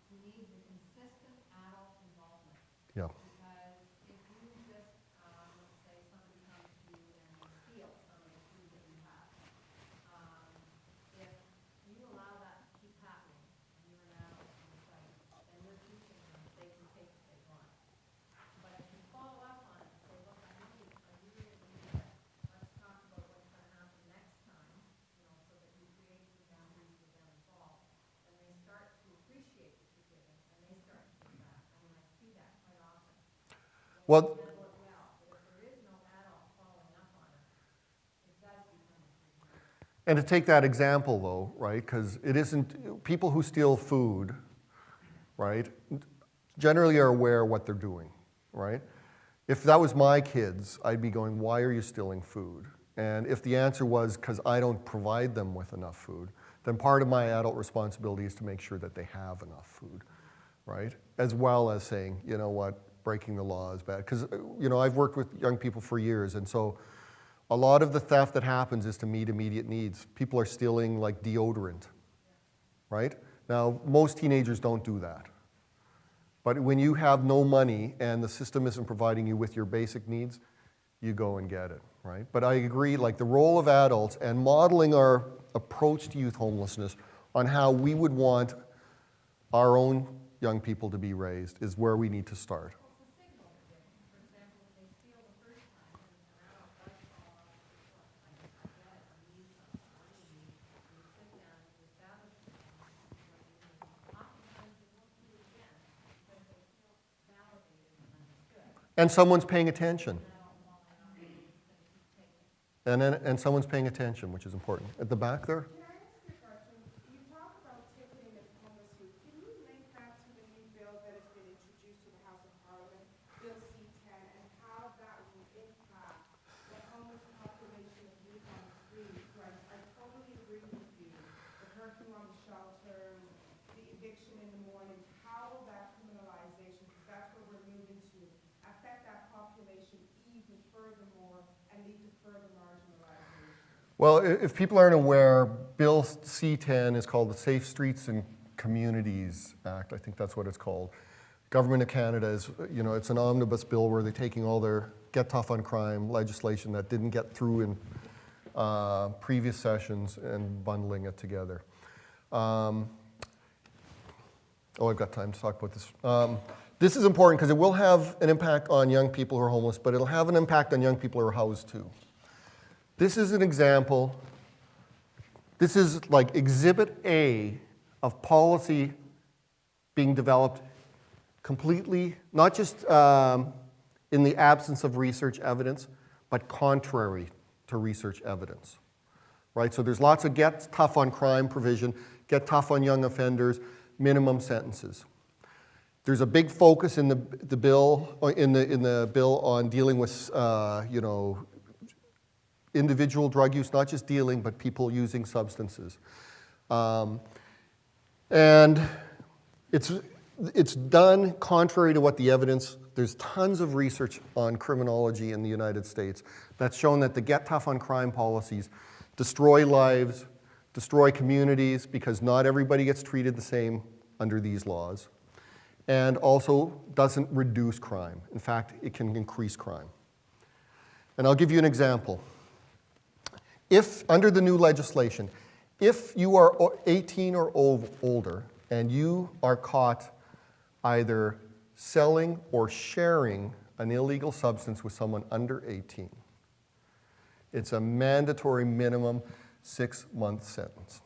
you need the consistent adult involvement. Yeah. Because if you just, let's say somebody comes to you and they steal some of the food that you have, if you allow that to keep happening, and you're an adult on the site, then you're teaching them they can take what they want. But if you follow up on it and say, look, I really agree with that. Let's talk about what's going to happen next time, so that you create some boundaries with them involved, then they start to appreciate what you're giving, and they start to give back. I mean, I see that quite often. Well, It does work well, but if there is no adult following up on it, it does become a free. and to take that example though, right, because it isn't, people who steal food, right, generally are aware of what they're doing, right? If that was my kids, I'd be going, why are you stealing food? And if the answer was because I don't provide them with enough food, then part of my adult responsibility is to make sure that they have enough food, right? As well as saying, you know what, breaking the law is bad. Because, I've worked with young people for years, and so a lot of the theft that happens is to meet immediate needs. People are stealing like deodorant, right? Now, most teenagers don't do that. But when you have no money and the system isn't providing you with your basic needs, you go and get it, right? But I agree, like the role of adults and modeling our approach to youth homelessness on how we would want our own young people to be raised is where we need to start. Well, it's a signal they're giving. For example, if they steal the first time and an adult does call up and says, look, I get it, I need something, what do you need? And you sit down and you establish what you need. Oftentimes they won't do it again because they feel validated and understood. And someone's paying attention. An adult following up and it's going to keep taking. And someone's paying attention, which is important. At the back there? Can I ask you a question? You talk about ticketing and homeless youth. Can you link that to the new bill that has been introduced to the House of Parliament, Bill C-10, and how that will impact the homeless population of youth on the streets? Right? I totally agree with you. The curfew on the shelters, the eviction in the mornings, how will that criminalization, because that's where we're moving to, affect that population even furthermore and lead to further marginalization? Well, if people aren't aware, Bill C-10 is called the Safe Streets and Communities Act. I think that's what it's called. Government of Canada is, it's an omnibus bill where they're taking all their get tough on crime legislation that didn't get through in previous sessions and bundling it together. I've got time to talk about this. This is important because it will have an impact on young people who are homeless, but it'll have an impact on young people who are housed too. This is an example. This is like Exhibit A of policy being developed completely, not just in the absence of research evidence, but contrary to research evidence, right? So there's lots of get tough on crime provision, get tough on young offenders, minimum sentences. There's a big focus in the bill on dealing with individual drug use, not just dealing, but people using substances. And it's done contrary to what the evidence. There's tons of research on criminology in the United States that's shown that the get tough on crime policies destroy lives, destroy communities, because not everybody gets treated the same under these laws, and also doesn't reduce crime. In fact, it can increase crime. And I'll give you an example. If, under the new legislation, if you are 18 or older and you are caught either selling or sharing an illegal substance with someone under 18, it's a mandatory minimum 6-month sentence.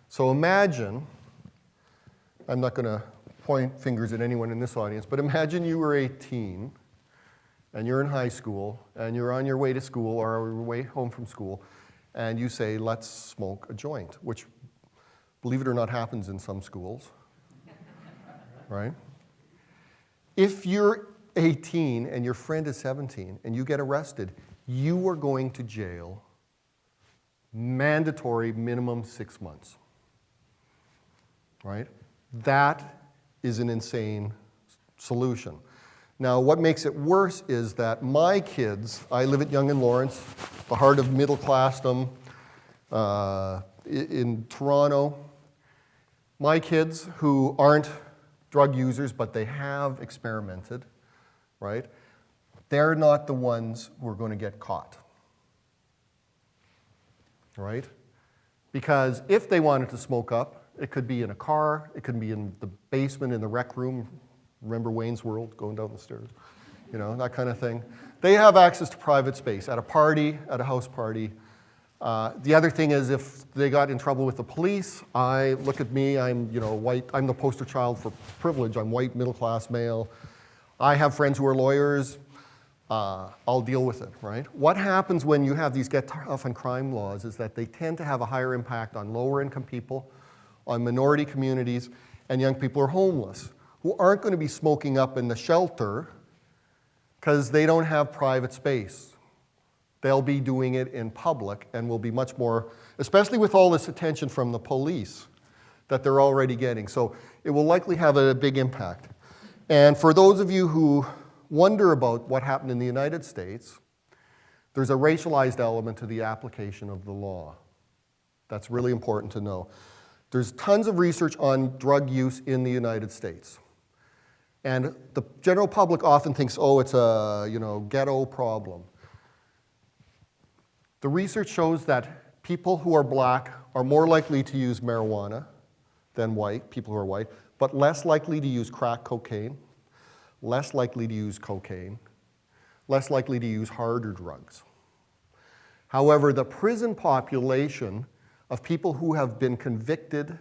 So imagine, I'm not going to point fingers at anyone in this audience, but imagine you were 18 and you're in high school and you're on your way to school or on your way home from school and you say, let's smoke a joint, which, believe it or not, happens in some schools, right? If you're 18 and your friend is 17 and you get arrested, you are going to jail, mandatory minimum 6 months, right? That is an insane solution. Now, what makes it worse is that my kids, I live at Yonge and Lawrence, the heart of middle classdom in Toronto. My kids who aren't drug users, but they have experimented, right? They're not the ones who are going to get caught, right? Because if they wanted to smoke up, it could be in a car, it could be in the basement, in the rec room. Remember Wayne's World, going down the stairs? You know, that kind of thing. They have access to private space at a party, at a house party. The other thing is if they got in trouble with the police, look at me, I'm white, I'm the poster child for privilege, I'm white, middle-class male. I have friends who are lawyers, I'll deal with it, right? What happens when you have these get tough on crime laws is that they tend to have a higher impact on lower income people, on minority communities, and young people who are homeless, who aren't going to be smoking up in the shelter because they don't have private space. They'll be doing it in public and will be much more, especially with all this attention from the police that they're already getting. So it will likely have a big impact. And for those of you who wonder about what happened in the United States, there's a racialized element to the application of the law. That's really important to know. There's tons of research on drug use in the United States. And the general public often thinks, oh, it's a ghetto problem. The research shows that people who are black are more likely to use marijuana than white, people who are white, but less likely to use crack cocaine, less likely to use cocaine, less likely to use harder drugs. However, the prison population of people who have been convicted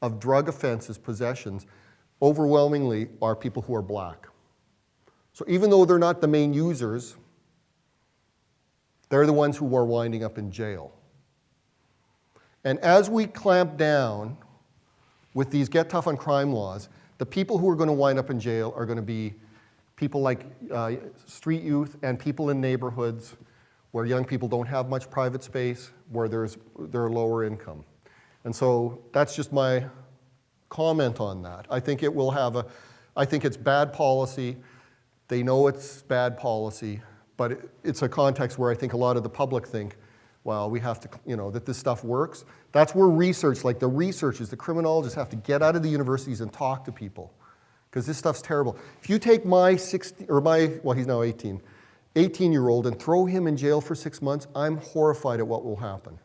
of drug offenses, possessions, overwhelmingly are people who are black. So even though they're not the main users, they're the ones who are winding up in jail. And as we clamp down with these get tough on crime laws, the people who are going to wind up in jail are going to be people like street youth and people in neighborhoods where young people don't have much private space, where they're lower income. And so that's just my comment on that. I think it will have I think it's bad policy. They know it's bad policy, but it's a context where I think a lot of the public think, well, we have to, that this stuff works. That's where research, like the researchers, the criminologists have to get out of the universities and talk to people, because this stuff's terrible. If you take my he's now 18, 18-year-old and throw him in jail for 6 months, I'm horrified at what will happen.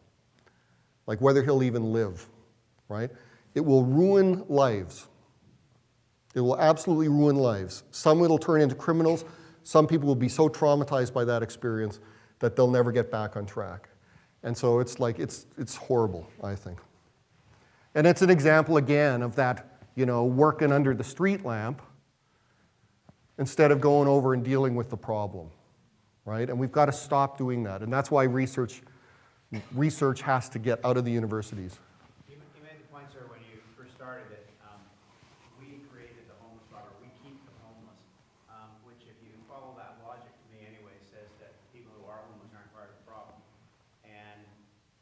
Like whether he'll even live, right? It will ruin lives. It will absolutely ruin lives. Some it'll turn into criminals. Some people will be so traumatized by that experience that they'll never get back on track. And so it's horrible, I think. And it's an example again of that, working under the street lamp instead of going over and dealing with the problem, right? And we've got to stop doing that. And that's why research has to get out of the universities. You made the point, sir, when you first started that we created the homeless problem, we keep the homeless, which if you follow that logic to me anyway, says that people who are homeless aren't part of the problem. And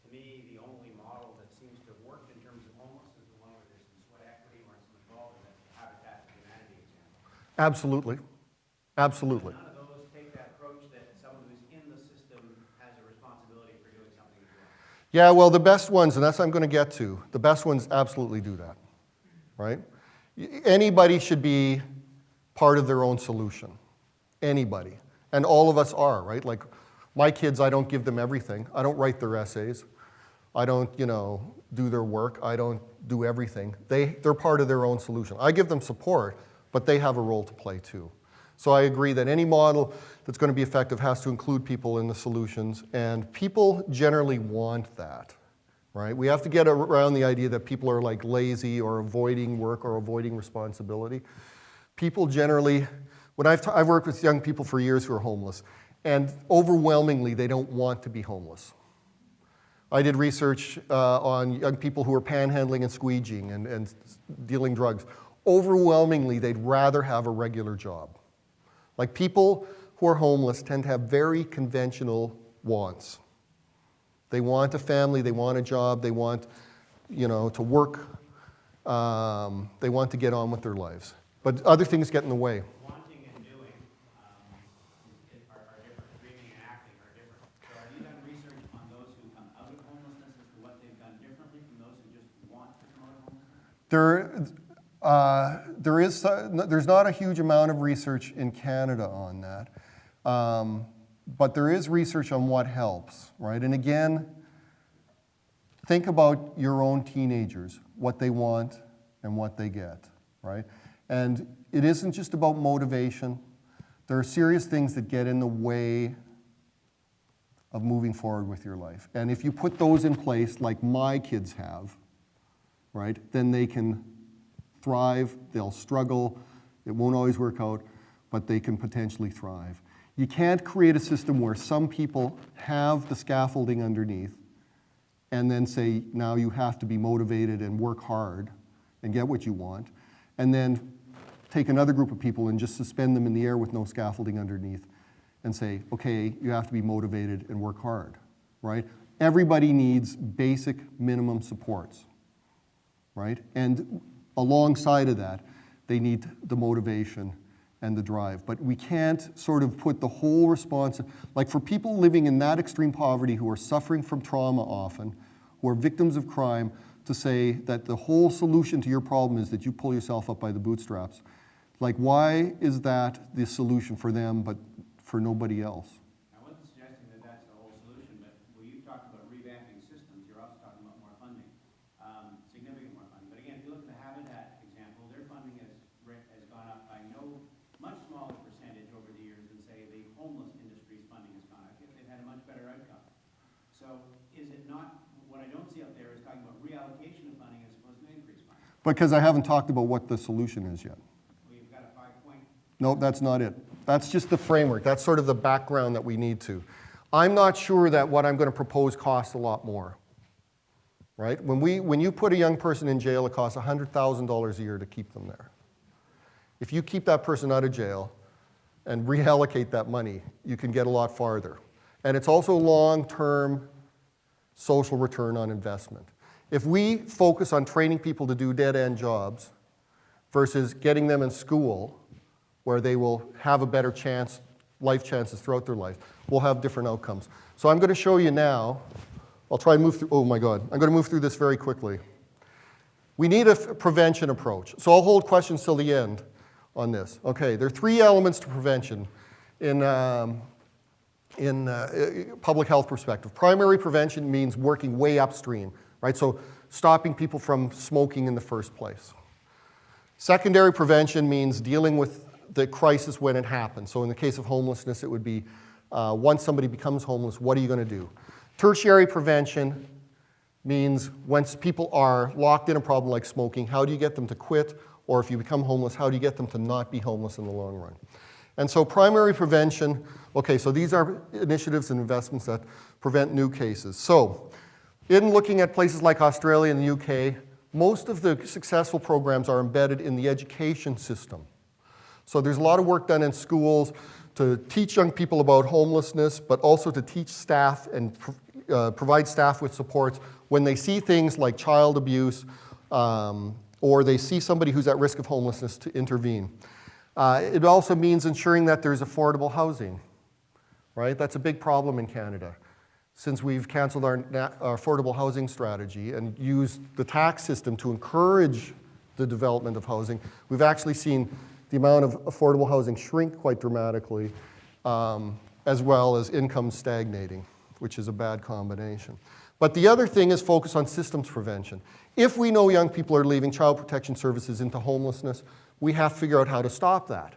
to me, the only model that seems to work in terms of homeless is the one where there's some sweat equity, where it's involved, and that's the Habitat for Humanity example. Absolutely. Absolutely. None of those take that approach that someone who's in the system has a responsibility for doing something as well. Yeah, well, the best ones, and that's what I'm going to get to, the best ones absolutely do that, right? Anybody should be part of their own solution. Anybody. And all of us are, right? Like, my kids, I don't give them everything. I don't write their essays. I don't, do their work. I don't do everything. They're part of their own solution. I give them support, but they have a role to play too. So I agree that any model that's going to be effective has to include people in the solutions, and people generally want that, right? We have to get around the idea that people are like lazy or avoiding work or avoiding responsibility. People generally, when I've worked with young people for years who are homeless, and overwhelmingly they don't want to be homeless. I did research on young people who are panhandling and squeegeeing and dealing drugs. Overwhelmingly, they'd rather have a regular job. Like, people who are homeless tend to have very conventional wants. They want a family, they want a job, they want, to work, they want to get on with their lives. But other things get in the way. Wanting and doing are different. Dreaming and acting are different. So have you done research on those who come out of homelessness as to what they've done differently from those who just want to come out of homelessness? There's not a huge amount of research in Canada on that, but there is research on what helps, right? And again, think about your own teenagers, what they want and what they get, right? And it isn't just about motivation. There are serious things that get in the way of moving forward with your life. And if you put those in place, like my kids have, right, then they can thrive, they'll struggle, it won't always work out, but they can potentially thrive. You can't create a system where some people have the scaffolding underneath and then say, now you have to be motivated and work hard and get what you want, and then take another group of people and just suspend them in the air with no scaffolding underneath and say, okay, you have to be motivated and work hard, right? Everybody needs basic minimum supports, right? And alongside of that, they need the motivation and the drive. But we can't sort of put the whole response, like for people living in that extreme poverty who are suffering from trauma often, who are victims of crime, to say that the whole solution to your problem is that you pull yourself up by the bootstraps. Like, why is that the solution for them but for nobody else? I wasn't suggesting that that's the whole solution, but when you talked about revamping systems, you're also talking about more funding, significant more funding. But again, if you look at the Habitat example, their funding has gone up by no much smaller percentage over the years than, say, the homeless industry's funding has gone up. They've had a much better outcome. So is it not, what I don't see out there is talking about reallocation of funding as opposed to increased funding. Because I haven't talked about what the solution is yet. Well, you've got a 5-point. No, that's not it. That's just the framework. That's sort of the background that we need to. I'm not sure that what I'm going to propose costs a lot more, right? When you put a young person in jail, it costs $100,000 a year to keep them there. If you keep that person out of jail and reallocate that money, you can get a lot farther. And it's also long-term social return on investment. If we focus on training people to do dead-end jobs versus getting them in school where they will have a better chance, life chances throughout their life, we'll have different outcomes. So I'm going to show you now, I'll try and move through, oh my God, I'm going to move through this very quickly. We need a prevention approach. So I'll hold questions till the end on this. Okay, there are 3 elements to prevention in public health perspective. Primary prevention means working way upstream, right? So stopping people from smoking in the first place. Secondary prevention means dealing with the crisis when it happens. So in the case of homelessness, it would be once somebody becomes homeless, what are you going to do? Tertiary prevention means once people are locked in a problem like smoking, how do you get them to quit? Or if you become homeless, how do you get them to not be homeless in the long run? And so primary prevention, okay, so these are initiatives and investments that prevent new cases. So in looking at places like Australia and the UK, most of the successful programs are embedded in the education system. So there's a lot of work done in schools to teach young people about homelessness, but also to teach staff and provide staff with supports when they see things like child abuse or they see somebody who's at risk of homelessness to intervene. It also means ensuring that there's affordable housing, right? That's a big problem in Canada. Since we've canceled our affordable housing strategy and used the tax system to encourage the development of housing, we've actually seen the amount of affordable housing shrink quite dramatically, as well as income stagnating, which is a bad combination. But the other thing is focus on systems prevention. If we know young people are leaving child protection services into homelessness, we have to figure out how to stop that.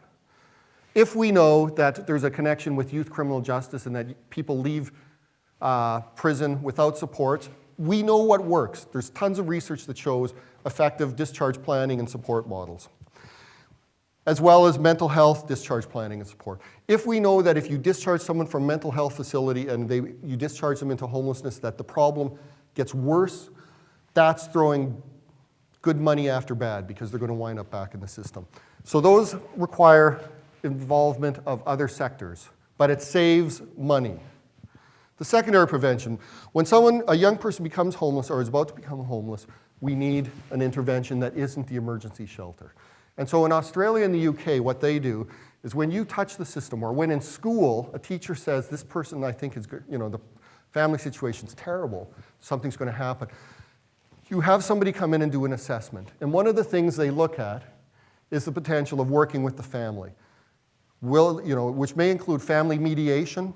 If we know that there's a connection with youth criminal justice and that people leave prison without supports, we know what works. There's tons of research that shows effective discharge planning and support models, as well as mental health discharge planning and support. If we know that if you discharge someone from a mental health facility and you discharge them into homelessness, that the problem gets worse, that's throwing good money after bad because they're going to wind up back in the system. So those require involvement of other sectors, but it saves money. The secondary prevention, when a young person becomes homeless or is about to become homeless, we need an intervention that isn't the emergency shelter. And so in Australia and the UK, what they do is when you touch the system, or when in school a teacher says, this person I think is good, the family situation's terrible, something's going to happen, you have somebody come in and do an assessment. And one of the things they look at is the potential of working with the family. Which may include family mediation,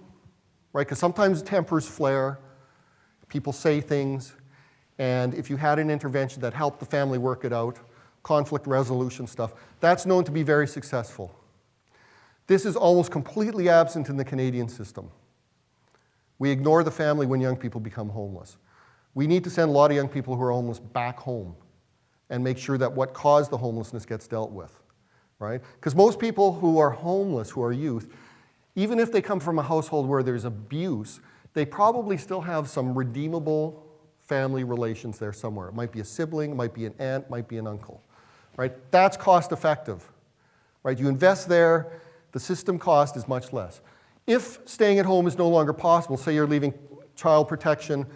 right? Because sometimes tempers flare, people say things, and if you had an intervention that helped the family work it out, conflict resolution stuff, that's known to be very successful. This is almost completely absent in the Canadian system. We ignore the family when young people become homeless. We need to send a lot of young people who are homeless back home and make sure that what caused the homelessness gets dealt with, right? Because most people who are homeless, who are youth, even if they come from a household where there's abuse, they probably still have some redeemable family relations there somewhere. It might be a sibling, it might be an aunt, it might be an uncle, right? That's cost effective, right? You invest there, the system cost is much less. If staying at home is no longer possible, say you're leaving child protection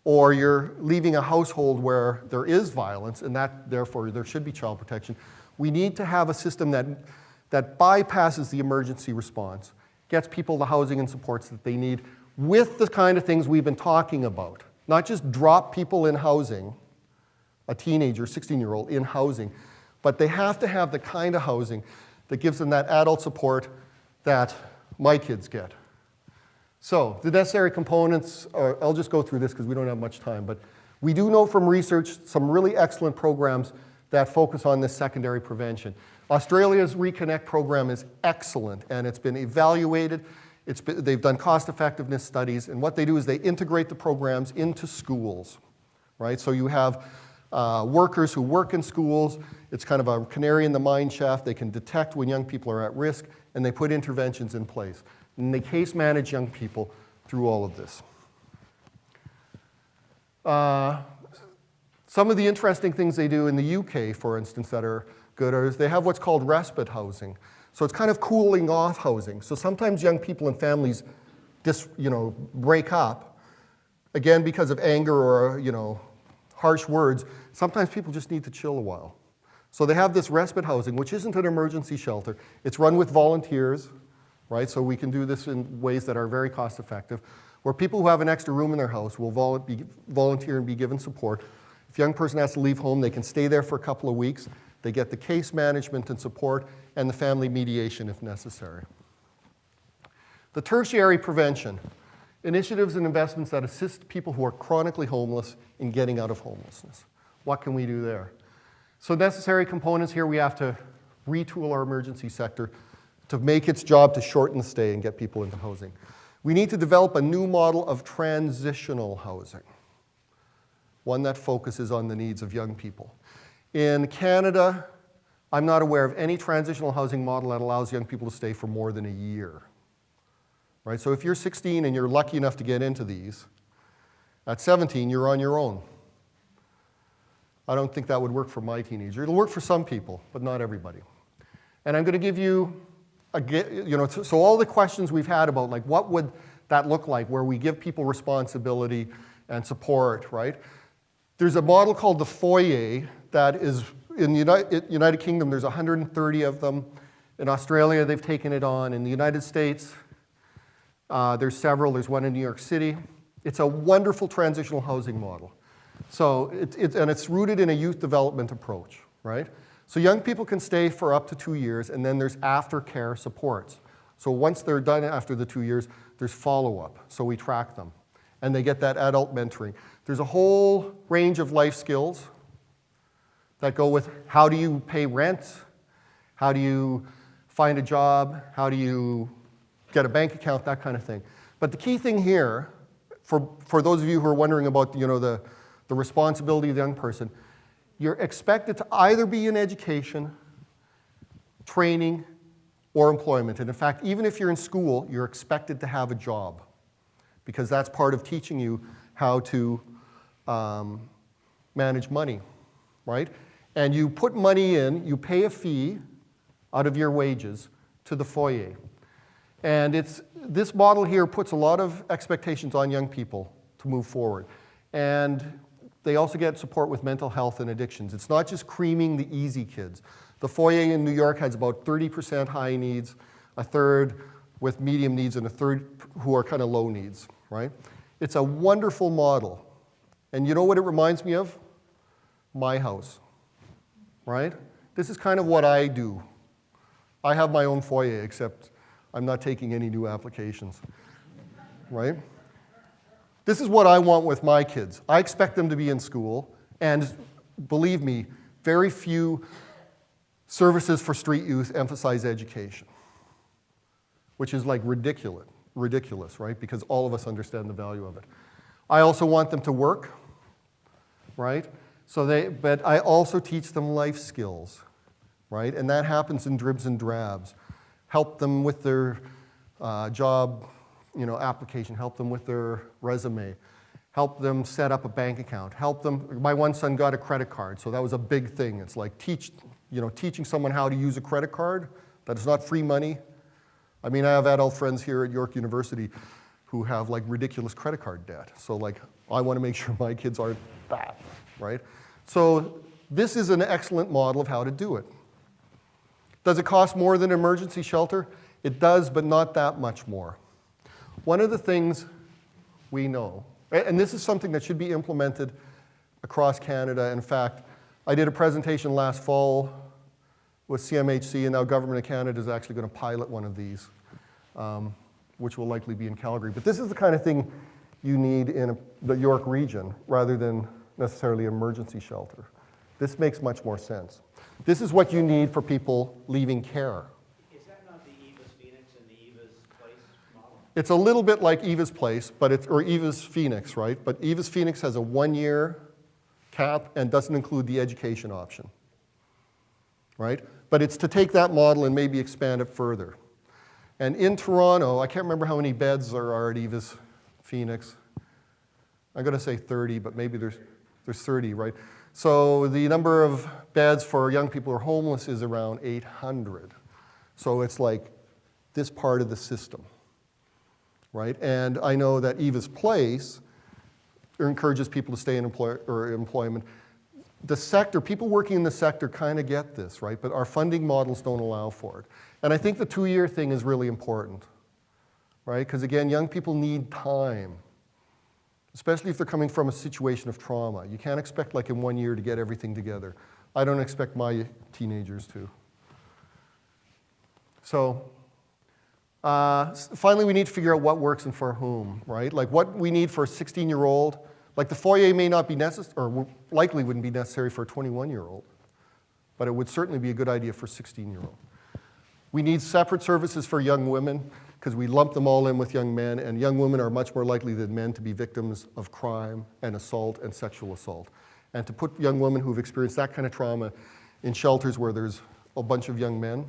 or you're leaving a household where there is violence and that therefore there should be child protection, we need to have a system that bypasses the emergency response, gets people the housing and supports that they need with the kind of things we've been talking about. Not just drop people in housing, a teenager, 16-year-old in housing, but they have to have the kind of housing that gives them that adult support that my kids get. So the necessary components, I'll just go through this because we don't have much time, but we do know from research some really excellent programs that focus on this secondary prevention. Australia's Reconnect program is excellent, and it's been evaluated. They've done cost-effectiveness studies, and what they do is they integrate the programs into schools, right? So you have workers who work in schools. It's kind of a canary in the mine shaft. They can detect when young people are at risk, and they put interventions in place. And they case manage young people through all of this. Some of the interesting things they do in the UK, for instance, that are good is they have what's called respite housing. So it's kind of cooling off housing. So sometimes young people and families break up, again, because of anger or harsh words. Sometimes people just need to chill a while. So they have this respite housing, which isn't an emergency shelter. It's run with volunteers, right? So we can do this in ways that are very cost effective, where people who have an extra room in their house will volunteer and be given support. If a young person has to leave home, they can stay there for a couple of weeks. They get the case management and support and the family mediation if necessary. The tertiary prevention, initiatives and investments that assist people who are chronically homeless in getting out of homelessness. What can we do there? So necessary components here, we have to retool our emergency sector to make its job to shorten the stay and get people into housing. We need to develop a new model of transitional housing, one that focuses on the needs of young people. In Canada, I'm not aware of any transitional housing model that allows young people to stay for more than a year. Right? So if you're 16 and you're lucky enough to get into these, at 17, you're on your own. I don't think that would work for my teenager. It'll work for some people, but not everybody. And I'm going to give you, so all the questions we've had about, like, what would that look like, where we give people responsibility and support, right? There's a model called the foyer that is, in the United Kingdom, there's 130 of them. In Australia, they've taken it on. In the United States, there's several. There's one in New York City. It's a wonderful transitional housing model. So it's rooted in a youth development approach, right? So young people can stay for up to 2 years, and then there's aftercare supports. So once they're done after the 2 years, there's follow-up. So we track them, and they get that adult mentoring. There's a whole range of life skills that go with how do you pay rent, how do you find a job, how do you get a bank account, that kind of thing. But the key thing here, for those of you who are wondering about the responsibility of the young person, you're expected to either be in education, training, or employment. And in fact, even if you're in school, you're expected to have a job, because that's part of teaching you how to manage money, right? And you put money in, you pay a fee out of your wages to the foyer. And this model here puts a lot of expectations on young people to move forward. And they also get support with mental health and addictions. It's not just creaming the easy kids. The foyer in New York has about 30% high needs, a third with medium needs, and a third who are kind of low needs, right? It's a wonderful model. And you know what it reminds me of? My house, right? This is kind of what I do. I have my own foyer, except I'm not taking any new applications, right? This is what I want with my kids. I expect them to be in school, and believe me, very few services for street youth emphasize education, which is like ridiculous, right? Because all of us understand the value of it. I also want them to work, right? But I also teach them life skills, right? And that happens in dribs and drabs. Help them with their job application, help them with their resume, help them set up a bank account, help them. My one son got a credit card, so that was a big thing. It's like teaching someone how to use a credit card, that is not free money. I mean, I have adult friends here at York University who have like ridiculous credit card debt. So like, I want to make sure my kids aren't that, right? So this is an excellent model of how to do it. Does it cost more than emergency shelter? It does, but not that much more. One of the things we know, and this is something that should be implemented across Canada. In fact, I did a presentation last fall with CMHC, and now Government of Canada is actually going to pilot one of these, which will likely be in Calgary. But this is the kind of thing you need in the York region rather than necessarily emergency shelter. This makes much more sense. This is what you need for people leaving care. Is that not the Eva's Phoenix and the Eva's Place model? It's a little bit like Eva's Place, or Eva's Phoenix, right? But Eva's Phoenix has a 1-year cap and doesn't include the education option, right? But it's to take that model and maybe expand it further. And in Toronto, I can't remember how many beds there are at Eva's Phoenix. I'm going to say 30, but maybe there's 30, right? So the number of beds for young people who are homeless is around 800. So it's like this part of the system, right? And I know that Eva's Place encourages people to stay in employment. The sector, people working in the sector kind of get this, right? But our funding models don't allow for it. And I think the 2-year thing is really important, right? Because again, young people need time, especially if they're coming from a situation of trauma. You can't expect like in 1 year to get everything together. I don't expect my teenagers to. So finally, we need to figure out what works and for whom, right? Like what we need for a 16-year-old, like the foyer may not be necessary, or likely wouldn't be necessary for a 21-year-old, but it would certainly be a good idea for a 16-year-old. We need separate services for young women, because we lump them all in with young men, and young women are much more likely than men to be victims of crime and assault and sexual assault. And to put young women who've experienced that kind of trauma in shelters where there's a bunch of young men.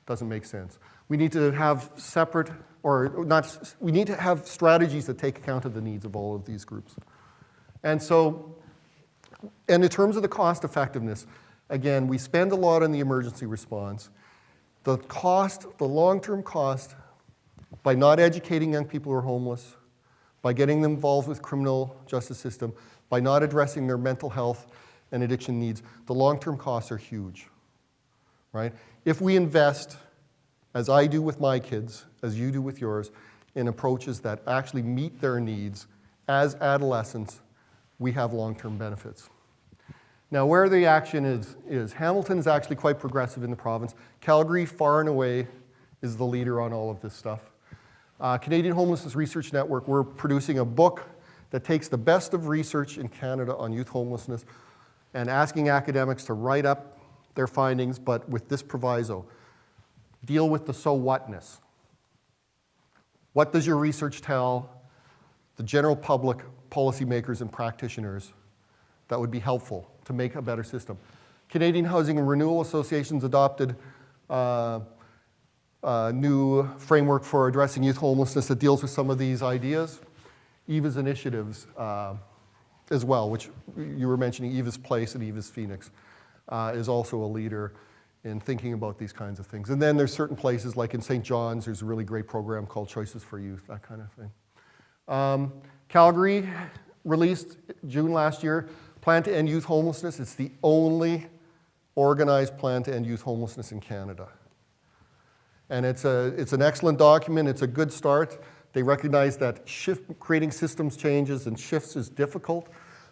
Doesn't make sense. We need to have separate, or not, we need to have strategies that take account of the needs of all of these groups. And so, and in terms of the cost effectiveness, again, we spend a lot on the emergency response. The cost, the long-term cost, by not educating young people who are homeless, by getting them involved with criminal justice system, by not addressing their mental health and addiction needs, the long-term costs are huge, right? If we invest, as I do with my kids, as you do with yours, in approaches that actually meet their needs as adolescents, we have long-term benefits. Now, where the action is Hamilton is actually quite progressive in the province. Calgary, far and away, is the leader on all of this stuff. Canadian Homelessness Research Network, we're producing a book that takes the best of research in Canada on youth homelessness and asking academics to write up their findings, but with this proviso. Deal with the so whatness. What does your research tell the general public, policymakers, and practitioners that would be helpful to make a better system? Canadian Housing and Renewal Associations adopted a new framework for addressing youth homelessness that deals with some of these ideas. Eva's initiatives as well, which you were mentioning, Eva's Place and Eva's Phoenix, is also a leader in thinking about these kinds of things. And then there's certain places, like in St. John's, there's a really great program called Choices for Youth, that kind of thing. Calgary released June last year, Plan to End Youth Homelessness. It's the only organized plan to end youth homelessness in Canada. And it's an excellent document. It's a good start. They recognize that creating systems changes and shifts is difficult,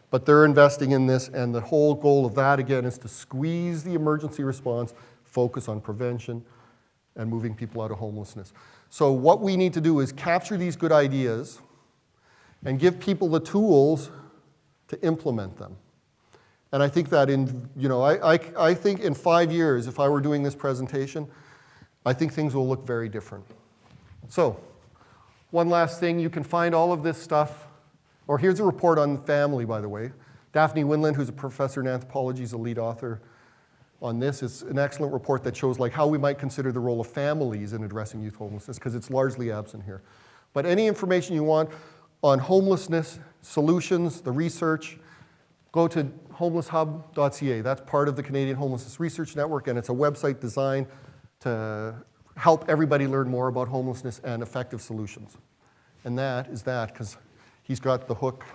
but they're investing in this, and the whole goal of that, again, is to squeeze the emergency response, focus on prevention, and moving people out of homelessness. So what we need to do is capture these good ideas and give people the tools to implement them. And I think that I think in 5 years, if I were doing this presentation, I think things will look very different. So, one last thing, you can find all of this stuff, or here's a report on family, by the way. Daphne Winland, who's a professor in anthropology, is a lead author on this. It's an excellent report that shows how we might consider the role of families in addressing youth homelessness, because it's largely absent here. But any information you want on homelessness, solutions, the research, go to homelesshub.ca. That's part of the Canadian Homelessness Research Network, and it's a website designed to help everybody learn more about homelessness and effective solutions. And that is that, because he's got the hook